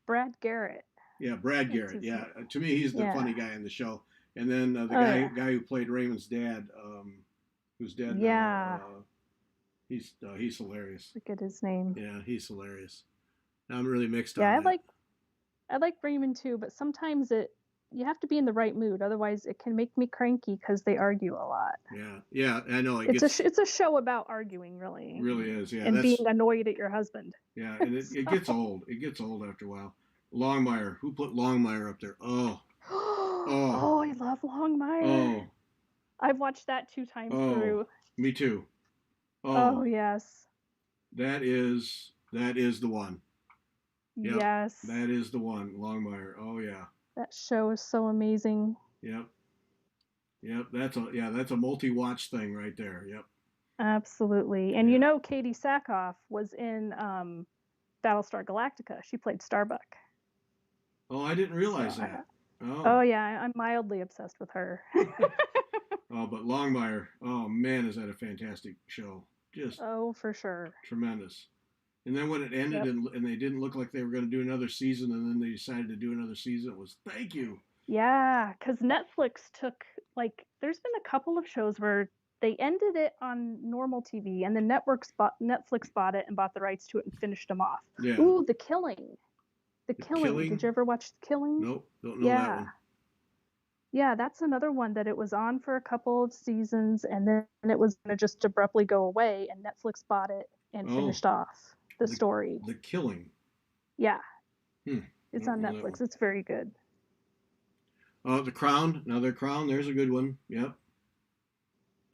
Brad Garrett. Yeah, Brad That's Garrett. his Yeah, name. to me, he's the Yeah. funny guy in the show. And then the Oh guy yeah. guy who played Raymond's dad, who's dead now, Yeah. he's hilarious. Forget his name. Yeah, he's hilarious. I'm really mixed Yeah, on that. I like Raymond too, but sometimes it you have to be in the right mood, otherwise it can make me cranky because they argue a lot. Yeah, yeah, I know. It gets It's a show about arguing, really, really is. Yeah, and being that's annoyed at your husband. yeah, and it gets So, old. It gets old after a while. Longmire, who put Longmire up there? Oh, oh, oh, I love Longmire. oh, I've watched that 2 times oh. through. Me too. Oh Oh, yes, that is the one. Yep, yes, that is the one. Longmire. Oh yeah. that show is so amazing. Yep. Yep. That's a multi-watch thing right there. Yep. Absolutely, and you Yep. know, Katie Sackhoff was in Battlestar Galactica. She played Starbuck. Oh, I didn't So, realize that. Oh. oh yeah, I'm mildly obsessed with her. Oh, but Longmire. Oh man, is that a fantastic show? Just Oh, for sure. tremendous. And then when it ended Yep. and they didn't look like they were going to do another season, and then they decided to do another season, it was thank you. Yeah, because Netflix took like there's been a couple of shows where they ended it on normal TV and then Netflix bought it and bought the rights to it and finished them off. Yeah. Ooh, The Killing. The The Killing. Did you Killing. ever watch The Killing? Nope, don't know that Yeah. one. Yeah, that's another one that it was on for a couple of seasons and then it was going to just abruptly go away and Netflix bought it and Oh, finished off the the story. the Killing. Yeah, Hmm. I it's don't on know that one. Netflix. It's very good. The Crown. Another Crown. There's a good one. Yep.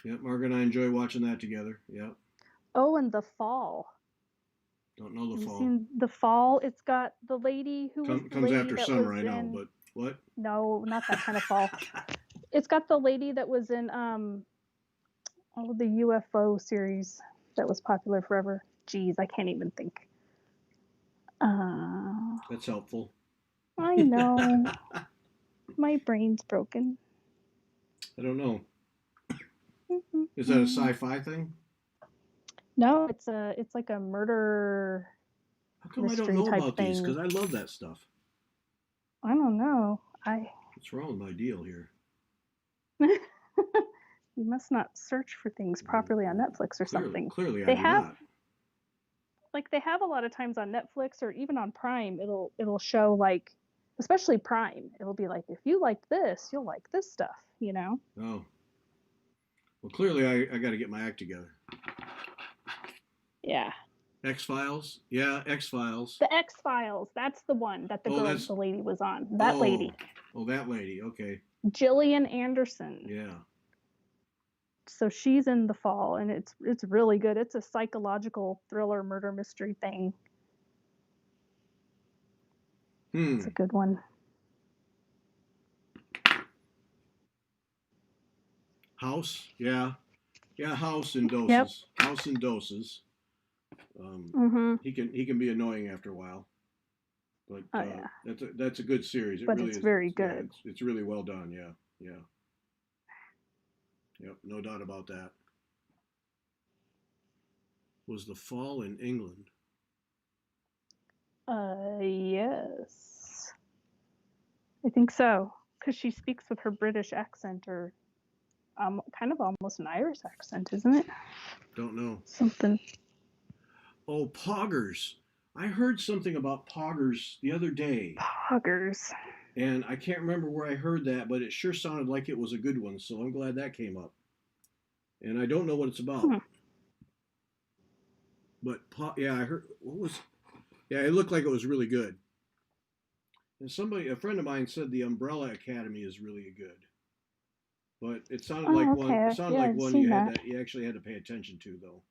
Yep. Margaret and I enjoy watching that together. Yep. Oh, and The Fall. Don't know The Have you Fall. seen The Fall? It's got the lady who was the Comes lady after that summer, was I know, in but what? no, not that kind of fall. It's got the lady that was in the UFO series that was popular forever. Jeez, I can't even think. That's helpful. I know. I My brain's broken. don't know. Is that a sci-fi thing? No, it's like a murder How come I don't mystery know type about these? thing. Because I love that stuff. I don't know. I What's wrong with my deal here? You must not search for things properly on Netflix or Clearly, something. clearly, I They do have not. like they have a lot of times on Netflix or even on Prime, it'll show like especially Prime, it'll be like if you like this, you'll like this stuff, you know? Oh, well, clearly, I got to get my act together. Yeah. X-Files? Yeah, X-Files. The X-Files, that's the one that Oh, the lady was on. That oh, lady. oh, that lady. Okay. Gillian Anderson. Yeah. So she's in The Fall and it's really good. It's a psychological thriller murder mystery thing. It's a good one. House? Yeah. Yeah, House in Yep. doses. House in doses. Mhm. He can be annoying after a while, but Oh yeah. that's a good series. It But really it's is. very Yeah, good. it's really well done. Yeah, yeah, yep. No doubt about that. Was The Fall in England? Yes. I think so. Because she speaks with her British accent or kind of almost an Irish accent, isn't it? Don't know. Something. Oh, Poggers. I heard something about Poggers the other day, Poggers. and I can't remember where I heard that, but it sure sounded like it was a good one. So I'm glad that came up. And I don't know what it's about. Hmm. But yeah, I heard what was. Yeah, it looked like it was really good. And a friend of mine said the Umbrella Academy is really good. But it sounded like Oh, one. It okay. sounded Yeah, like I've one seen that. you actually had to pay attention to though.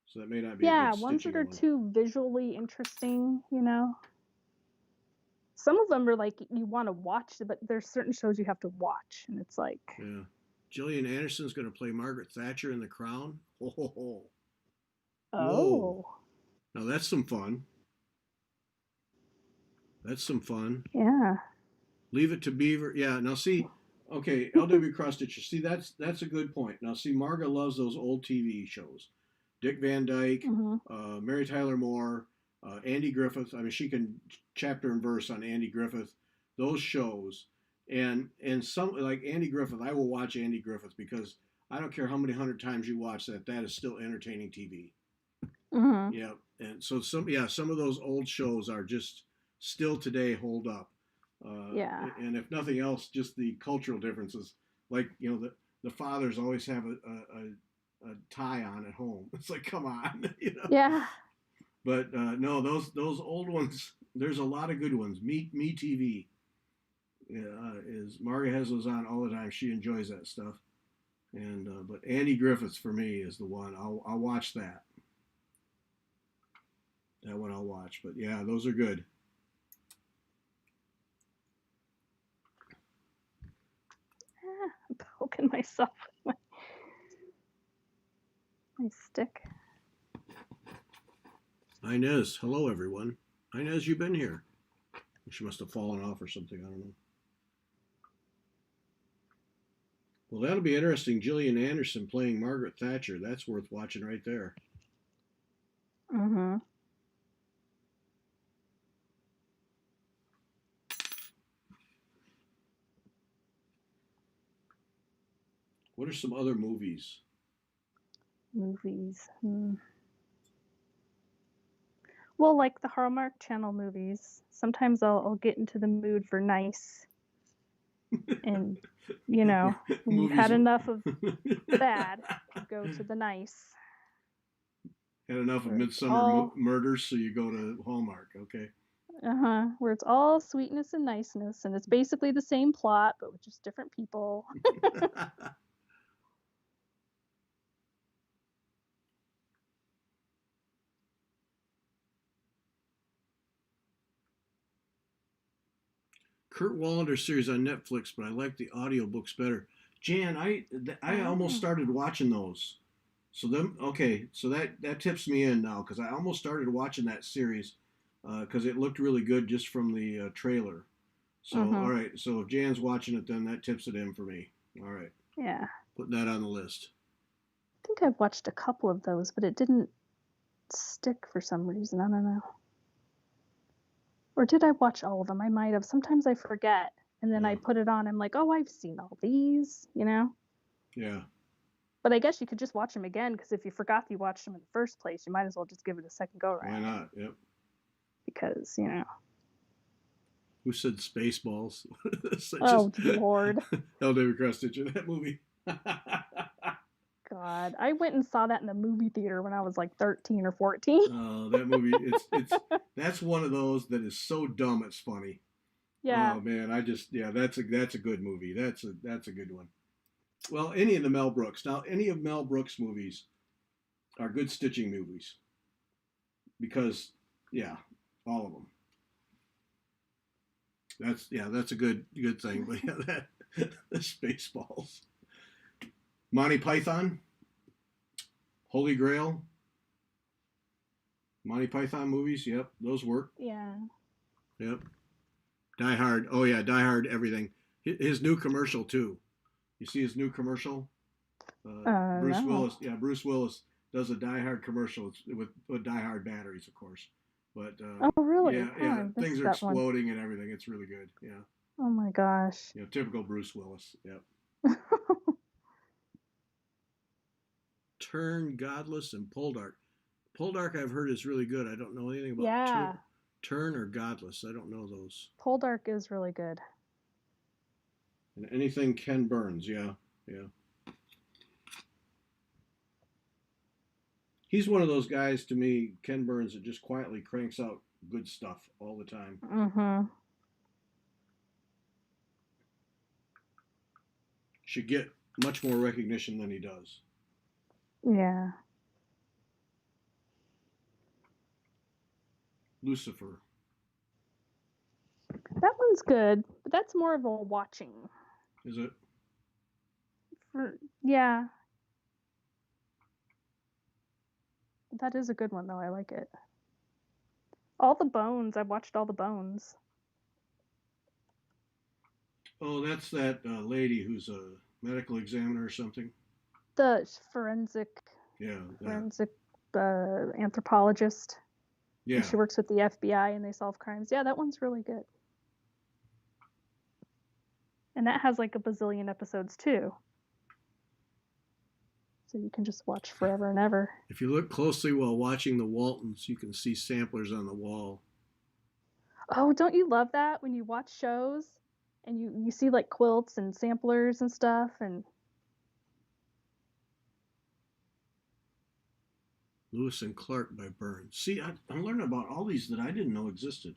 So that may not be a Yeah, good ones that stitching are one. too visually interesting, you know. Some of them are like you want to watch, but there's certain shows you have to watch, and it's like, Yeah. Gillian Anderson's going to play Margaret Thatcher in The Crown. Ho ho ho. Whoa. oh, Now that's some fun. That's some fun. yeah. Leave It to Beaver. Yeah. Now see. Okay, L.W. Cross Stitcher. See, that's a good point. Now see, Marga loves those old TV shows. Dick Van Dyke, Mhm. Mary Tyler Moore, Andy Griffith. I mean, she can chapter and verse on Andy Griffith. Those shows. And some like Andy Griffith, I will watch Andy Griffith because I don't care how many hundred times you watch that, that is still entertaining TV. Mm-hmm. Yeah, and so some of those old shows are just still today hold up. Yeah. And if nothing else, just the cultural differences. Like the fathers always have a tie on at home. It's like come on, you know. Yeah. But no, those old ones. There's a lot of good ones. Me TV is Margaret has those on all the time. She enjoys that stuff. And but Andy Griffiths for me is the one. I'll watch that. That one I'll watch. But yeah, those are good. I'm poking myself with my stick. Inez, hello everyone. Inez, you've been here. She must have fallen off or something. I don't know. Well, that'll be interesting. Gillian Anderson playing Margaret Thatcher. That's worth watching right there. Mm-hmm. What are some other movies? Movies. Well, like the Hallmark Channel movies. Sometimes I'll get into the mood for nice, and when you've Movies. had enough of the bad, you go to the nice. Had enough of Where it's Midsummer all Murders, so you go to Hallmark. Okay. where it's all sweetness and niceness, and it's basically the same plot, but with just different people. Kurt Wallander series on Netflix, but I like the audiobooks better. Jan, I almost Oh. started watching those. So them okay, so that tips me in now because I almost started watching that series because it looked really good just from the trailer. So Mm-hmm. all right, so if Jan's watching it, then that tips it in for me. All right, Yeah. putting that on the list. I think I've watched a couple of those, but it didn't stick for some reason. I don't know. Or did I watch all of them? I might have. Sometimes I forget. And then I Yeah, put it on. I'm like, oh, I've seen all these. yeah. But I guess you could just watch them again because if you forgot you watched them in the first place, you might as well just give it a second go Why around. not? Yep. Because. Who said Spaceballs? Oh, Lord. L. David Cross-Stitcher. That movie. God. I went and saw that in the movie theater when I was like 13 or 14. That movie. It's that's one of those that is so dumb it's funny. Yeah. Oh man, that's a good movie. That's a good one. Well, any of the Mel Brooks. Now, any of Mel Brooks movies are good stitching movies because yeah, all of them. That's a good thing. But yeah, that the Spaceballs, Monty Python, Holy Grail, Monty Python movies. Yep, those work. Yeah. Yep. Die Hard. Oh yeah, Die Hard. Everything. His new commercial too. You see his new commercial? Bruce No. Willis. Yeah, Bruce Willis does a Die Hard commercial with Die Hard batteries, of course. But Oh, really? yeah, Oh, yeah, I things missed are that one. exploding and everything. It's really good. Yeah, Oh, my gosh. typical Bruce Willis. Yep. Turn, Godless, and Poldark. Poldark I've heard is really good. I don't know anything about Yeah. Turn or Godless. I don't know those. Poldark is really good. And anything Ken Burns. Yeah, yeah. He's one of those guys to me, Ken Burns, that just quietly cranks out good stuff all the time. Mm-hmm. Should get much more recognition than he does. Yeah. Lucifer. That one's good, but that's more of a watching. Is it? Yeah. That is a good one, though. I like it. All the Bones. I've watched all the Bones. Oh, that's that lady who's a medical examiner or something. The forensic Yeah, anthropologist. yeah. And she works with the FBI and they solve crimes. Yeah, that one's really good. And that has like a bazillion episodes too. So you can just watch forever and ever. If you look closely while watching the Waltons, you can see samplers on the wall. Oh, don't you love that when you watch shows and you see like quilts and samplers and stuff and Lewis and Clark by Burns. See, I'm learning about all these that I didn't know existed.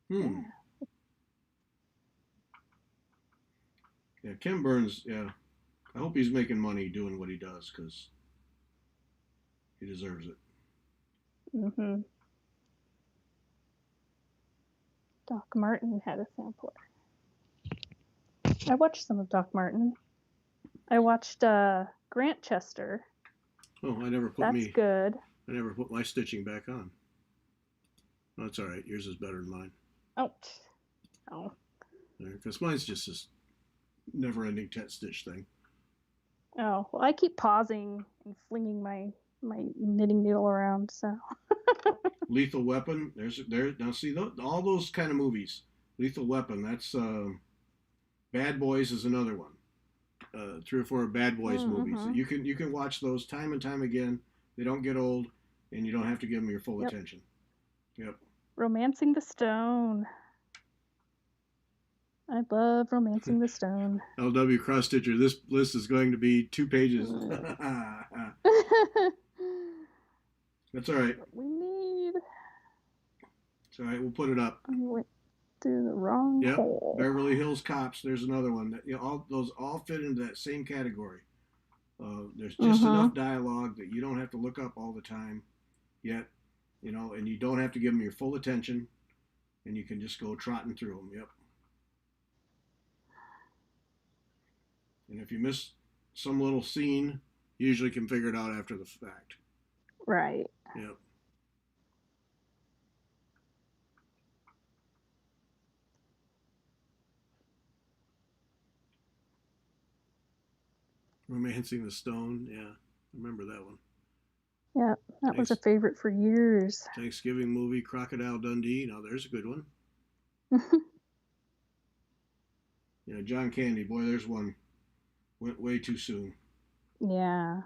yeah. Yeah, Ken Burns, yeah. I hope he's making money doing what he does because he deserves it. Mm-hmm. Doc Martin had a sampler. I watched some of Doc Martin. I watched Grantchester. Oh, That's good. I never put my stitching back on. Oh, that's all right. Yours is better than mine. Oh. Oh. Because mine's just this never-ending tet stitch thing. Oh, well, I keep pausing and flinging my knitting needle around, so. Lethal Weapon. There. Now see all those kind of movies. Lethal Weapon. That's Bad Boys is another one. 3 or 4 Bad Boys movies. You can watch those time and time again. They don't get old, and you don't have to give them your full attention. Yep. Romancing the Stone. I love Romancing the Stone. LW Cross Stitcher. This list is going to be 2 pages. That's all right. What we need. It's all right. We'll put it up. I went through the wrong hole. Beverly Hills Cops. There's another one that all those all fit into that same category. There's just enough dialogue that you don't have to look up all the time, yet, and you don't have to give them your full attention, and you can just go trotting through them. Yep. And if you miss some little scene, you usually can figure it out after the fact. Right. Yep. Romancing the Stone. Yeah, I remember that one. Yeah, that was a favorite for years. Thanksgiving movie, Crocodile Dundee. Now there's a good one. John Candy. Boy, there's one. Went way too soon. Yeah.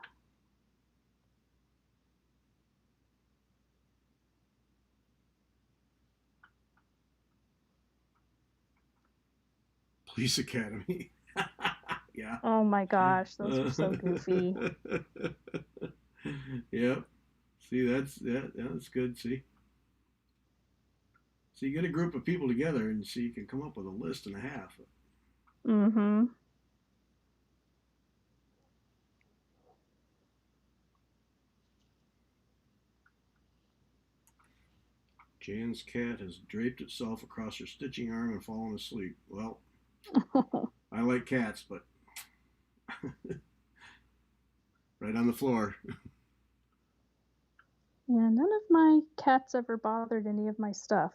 Police Academy. Yeah. Oh my gosh, those are so goofy. Yep. See, that's good. See, so you get a group of people together, and so you can come up with a list and a half. Mm-hmm. Jan's cat has draped itself across her stitching arm and fallen asleep. Well, I like cats, but right on the floor. Yeah, none of my cats ever bothered any of my stuff.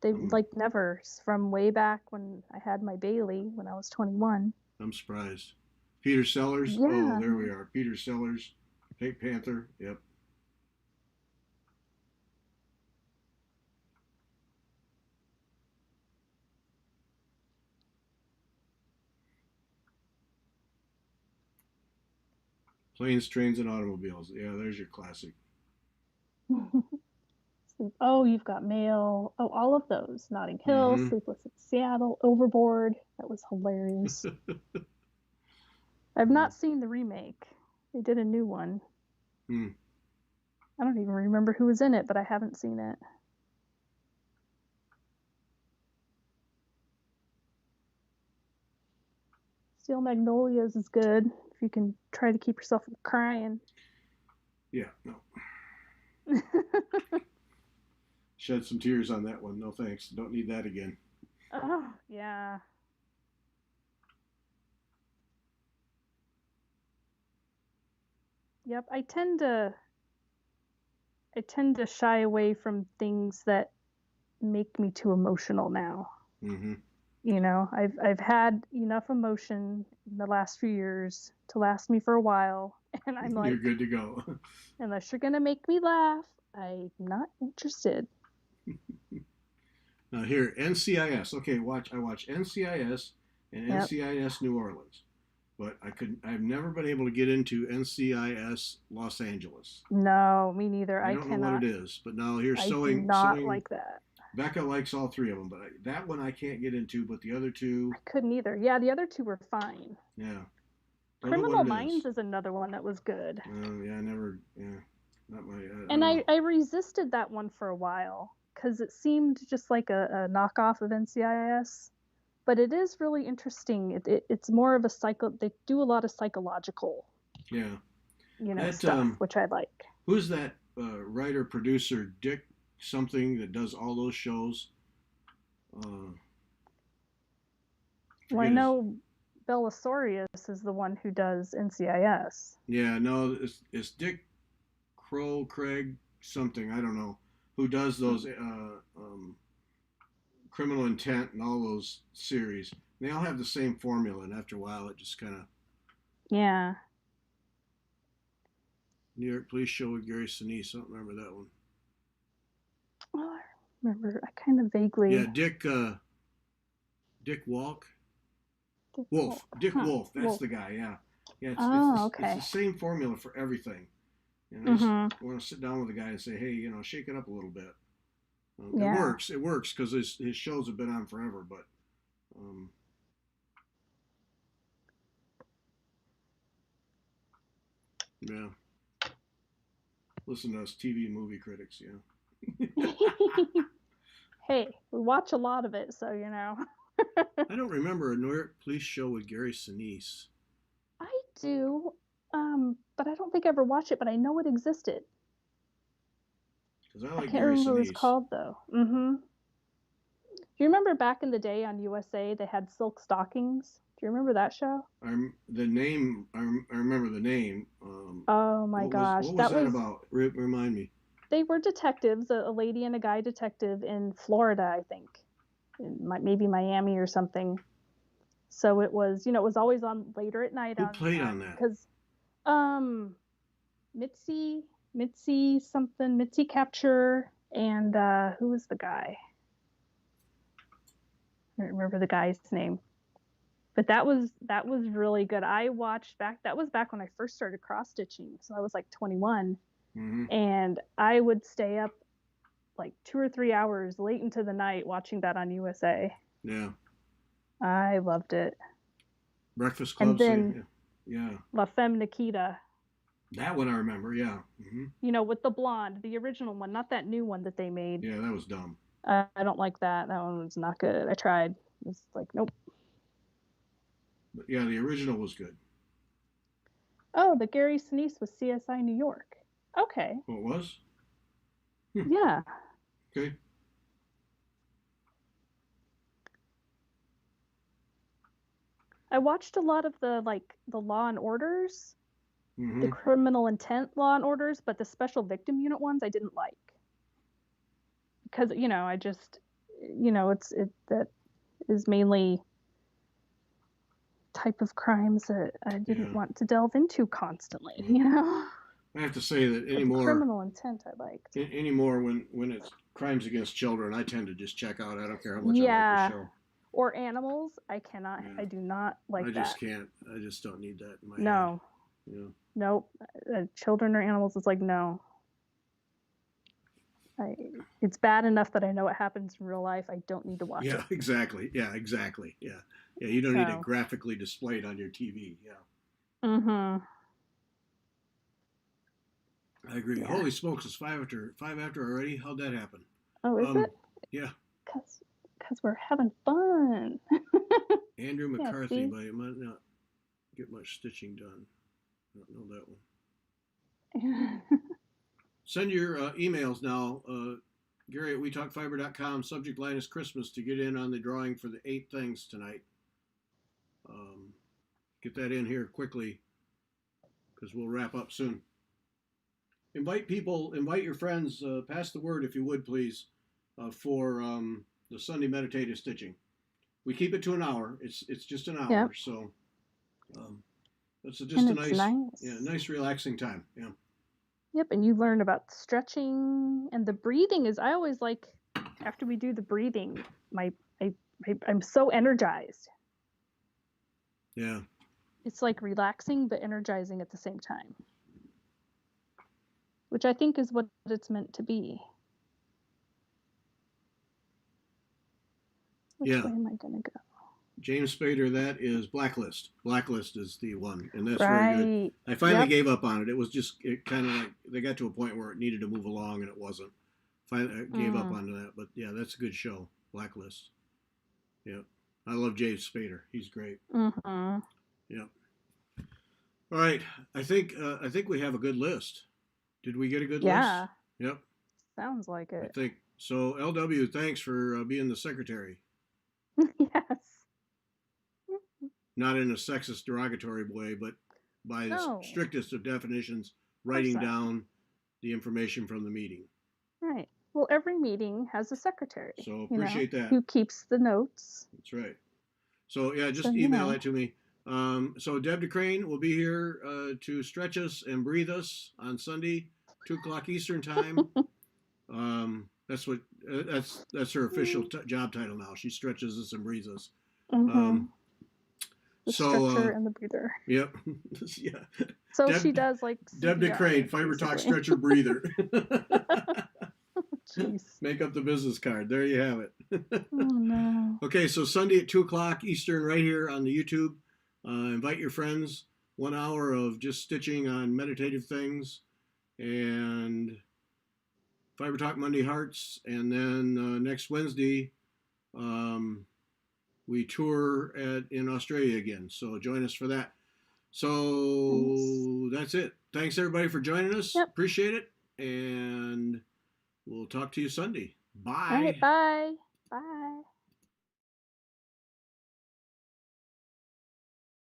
They never, from way back when I had my Bailey when I was 21. I'm surprised. Peter Sellers. Yeah. Oh, there we are. Peter Sellers, Pink Panther. Yep. Planes, Trains, and Automobiles. Yeah, there's your classic. Oh, you've got Mail. Oh, all of those. Notting Hill, Sleepless in Seattle, Overboard. That was hilarious. I've not seen the remake. They did a new one. I don't even remember who was in it, but I haven't seen it. Steel Magnolias is good if you can try to keep yourself from crying. Yeah, no. Shed some tears on that one. No thanks. Don't need that again. Oh, yeah. Yep, I tend to shy away from things that make me too emotional now. I've had enough emotion in the last few years to last me for a while, and I'm like, you're good to go. Unless you're gonna make me laugh, I'm not interested. Here, NCIS. Okay, I watch NCIS and Yep. NCIS New Orleans, but I've never been able to get into NCIS Los Angeles. No, me neither. I I don't know what cannot. it is, but now here's I do not sewing. like that. Becca likes all three of them, but that one I can't get into. But the other two, I couldn't either. Yeah, the other two were fine. yeah, don't know what Criminal it is. Minds is another one that was good. Yeah, I never. Yeah, not my. I And don't know. I resisted that one for a while because it seemed just like a knockoff of NCIS. But it is really interesting. It's more of a psycho. They do a lot of psychological, Yeah, that stuff, which I like. who's that writer producer Dick something that does all those shows? Uh, Well, I forget his. know Belisarius is the one who does NCIS. Yeah, no, it's Dick Craig something. I don't know who does those Criminal Intent and all those series. They all have the same formula, and after a while, it just kind of. Yeah. New York Police Show with Gary Sinise. I don't remember that one. Oh, I remember. I kind of Yeah, vaguely. Dick Wolf. Dick Huh. Wolf. That's Wolf. the guy. Yeah, yeah. Oh, It's okay. the same formula for everything. And I just Mm-hmm. want to sit down with the guy and say, hey, shake it up a little bit. It Yeah. works. It works because his shows have been on forever. But um, yeah, listen to us TV movie critics. Yeah. Hey, we watch a lot of it, so I don't remember a New York Police Show with Gary Sinise. I do, but I don't think I ever watched it. But I know it existed. Because I I like can't Gary remember what it was Sinise. called though. Mm-hmm. Do you remember back in the day on USA they had silk stockings? Do you remember that show? The name. I remember the name. Oh my gosh, What was that that was about? Remind me. they were detectives, a lady and a guy detective in Florida, I think, maybe Miami or something. So it was, it was always on later at night Who on played on that? because um Mitzi something, Mitzi Capture, and who was the guy? I don't remember the guy's name. But that was really good. I watched back that was back when I first started cross stitching. So I was like 21 Mm-hmm. and I would stay up like 2 or 3 hours late into the night watching that on USA. Yeah. I loved it. Breakfast And Club. then Yeah. La Femme Nikita, That one I remember. Yeah. Mm-hmm. with the blonde, the original one, not that new one that they made. Yeah, that was dumb. I don't like that. That one was not good. I tried. It was like, nope. But yeah, the original was good. Oh, the Gary Sinise was CSI New York. Okay. Oh, it was? Yeah. Okay. I watched a lot of the Law and Orders, the Mm-hmm. criminal intent Law and Orders, but the special victim unit ones I didn't like because I just it that is mainly type of crimes that I didn't Yeah. want to delve into constantly. I have to say that But the criminal intent I liked. anymore when it's crimes against children, I tend to just check out. I don't care how much I like Yeah. the show. Or animals, I cannot. Yeah. I do not like I that. just can't. I just don't need that in my No. head. Yeah. Nope. Children or animals is like no. It's bad enough that I know what happens in real life. I don't need to watch it. Yeah, exactly. Yeah, exactly. Yeah. Yeah, you don't need it graphically displayed on your TV. Yeah. Mm-hmm. I agree. Yeah. Holy smokes, it's five after already? How'd that happen? Oh, is it? Yeah. Because we're having fun. Andrew McCarthy, see? but it might not get much stitching done. I don't know that one. Send your emails now. Gary at WeTalkFiber.com. Subject line is Christmas to get in on the drawing for the 8 things tonight. Get that in here quickly because we'll wrap up soon. Invite your friends, pass the word if you would, please, for the Sunday meditative stitching. We keep it to an hour. It's just an hour, Yep. So it's just a nice, nice. Yeah, nice relaxing time. Yeah. Yep, and you learn about stretching and the breathing is. I always like after we do the breathing, I'm so energized. Yeah. It's like relaxing but energizing at the same time, which I think is what it's meant to be. Which way am I going to go? James Spader, that is Blacklist. Blacklist is the one, and that's right. very good. I finally gave up on it. It was just kind of like they got to a point where it needed to move along, and it wasn't. Finally, I gave up on that. But yeah, that's a good show. Blacklist. Yeah, I love James Spader. He's great. Mm-hmm. Yeah. All right, I think we have a good list. Did we get a good list? Yeah. Yep. Sounds like it. I think so. LW, thanks for being the secretary. Yes. Not in a sexist, derogatory way, but by the strictest of definitions, writing down the information from the meeting. Right. Well, every meeting has a secretary. So appreciate that. Who keeps the notes. That's right. So yeah, just email that to me. So Deb DeCrane will be here to stretch us and breathe us on Sunday, 2:00 Eastern time. That's what that's her official job title now. She stretches us and breathes us. Mm-hmm. The stretcher and the breather. Yep. Yeah. So she does like CPR, Deb DeCrane, Fiber Talk Stretcher Breather. Jeez. Make up the business card. There you have it. Oh no. Okay, so Sunday at 2:00 Eastern, right here on the YouTube. Invite your friends. 1 hour of just stitching on meditative things, and Fiber Talk Monday Hearts, and then next Wednesday, we tour in Australia again. So join us for that. So that's it. Thanks everybody for joining us. Yep. Appreciate it, and we'll talk to you Sunday. Bye. All right, bye. Bye.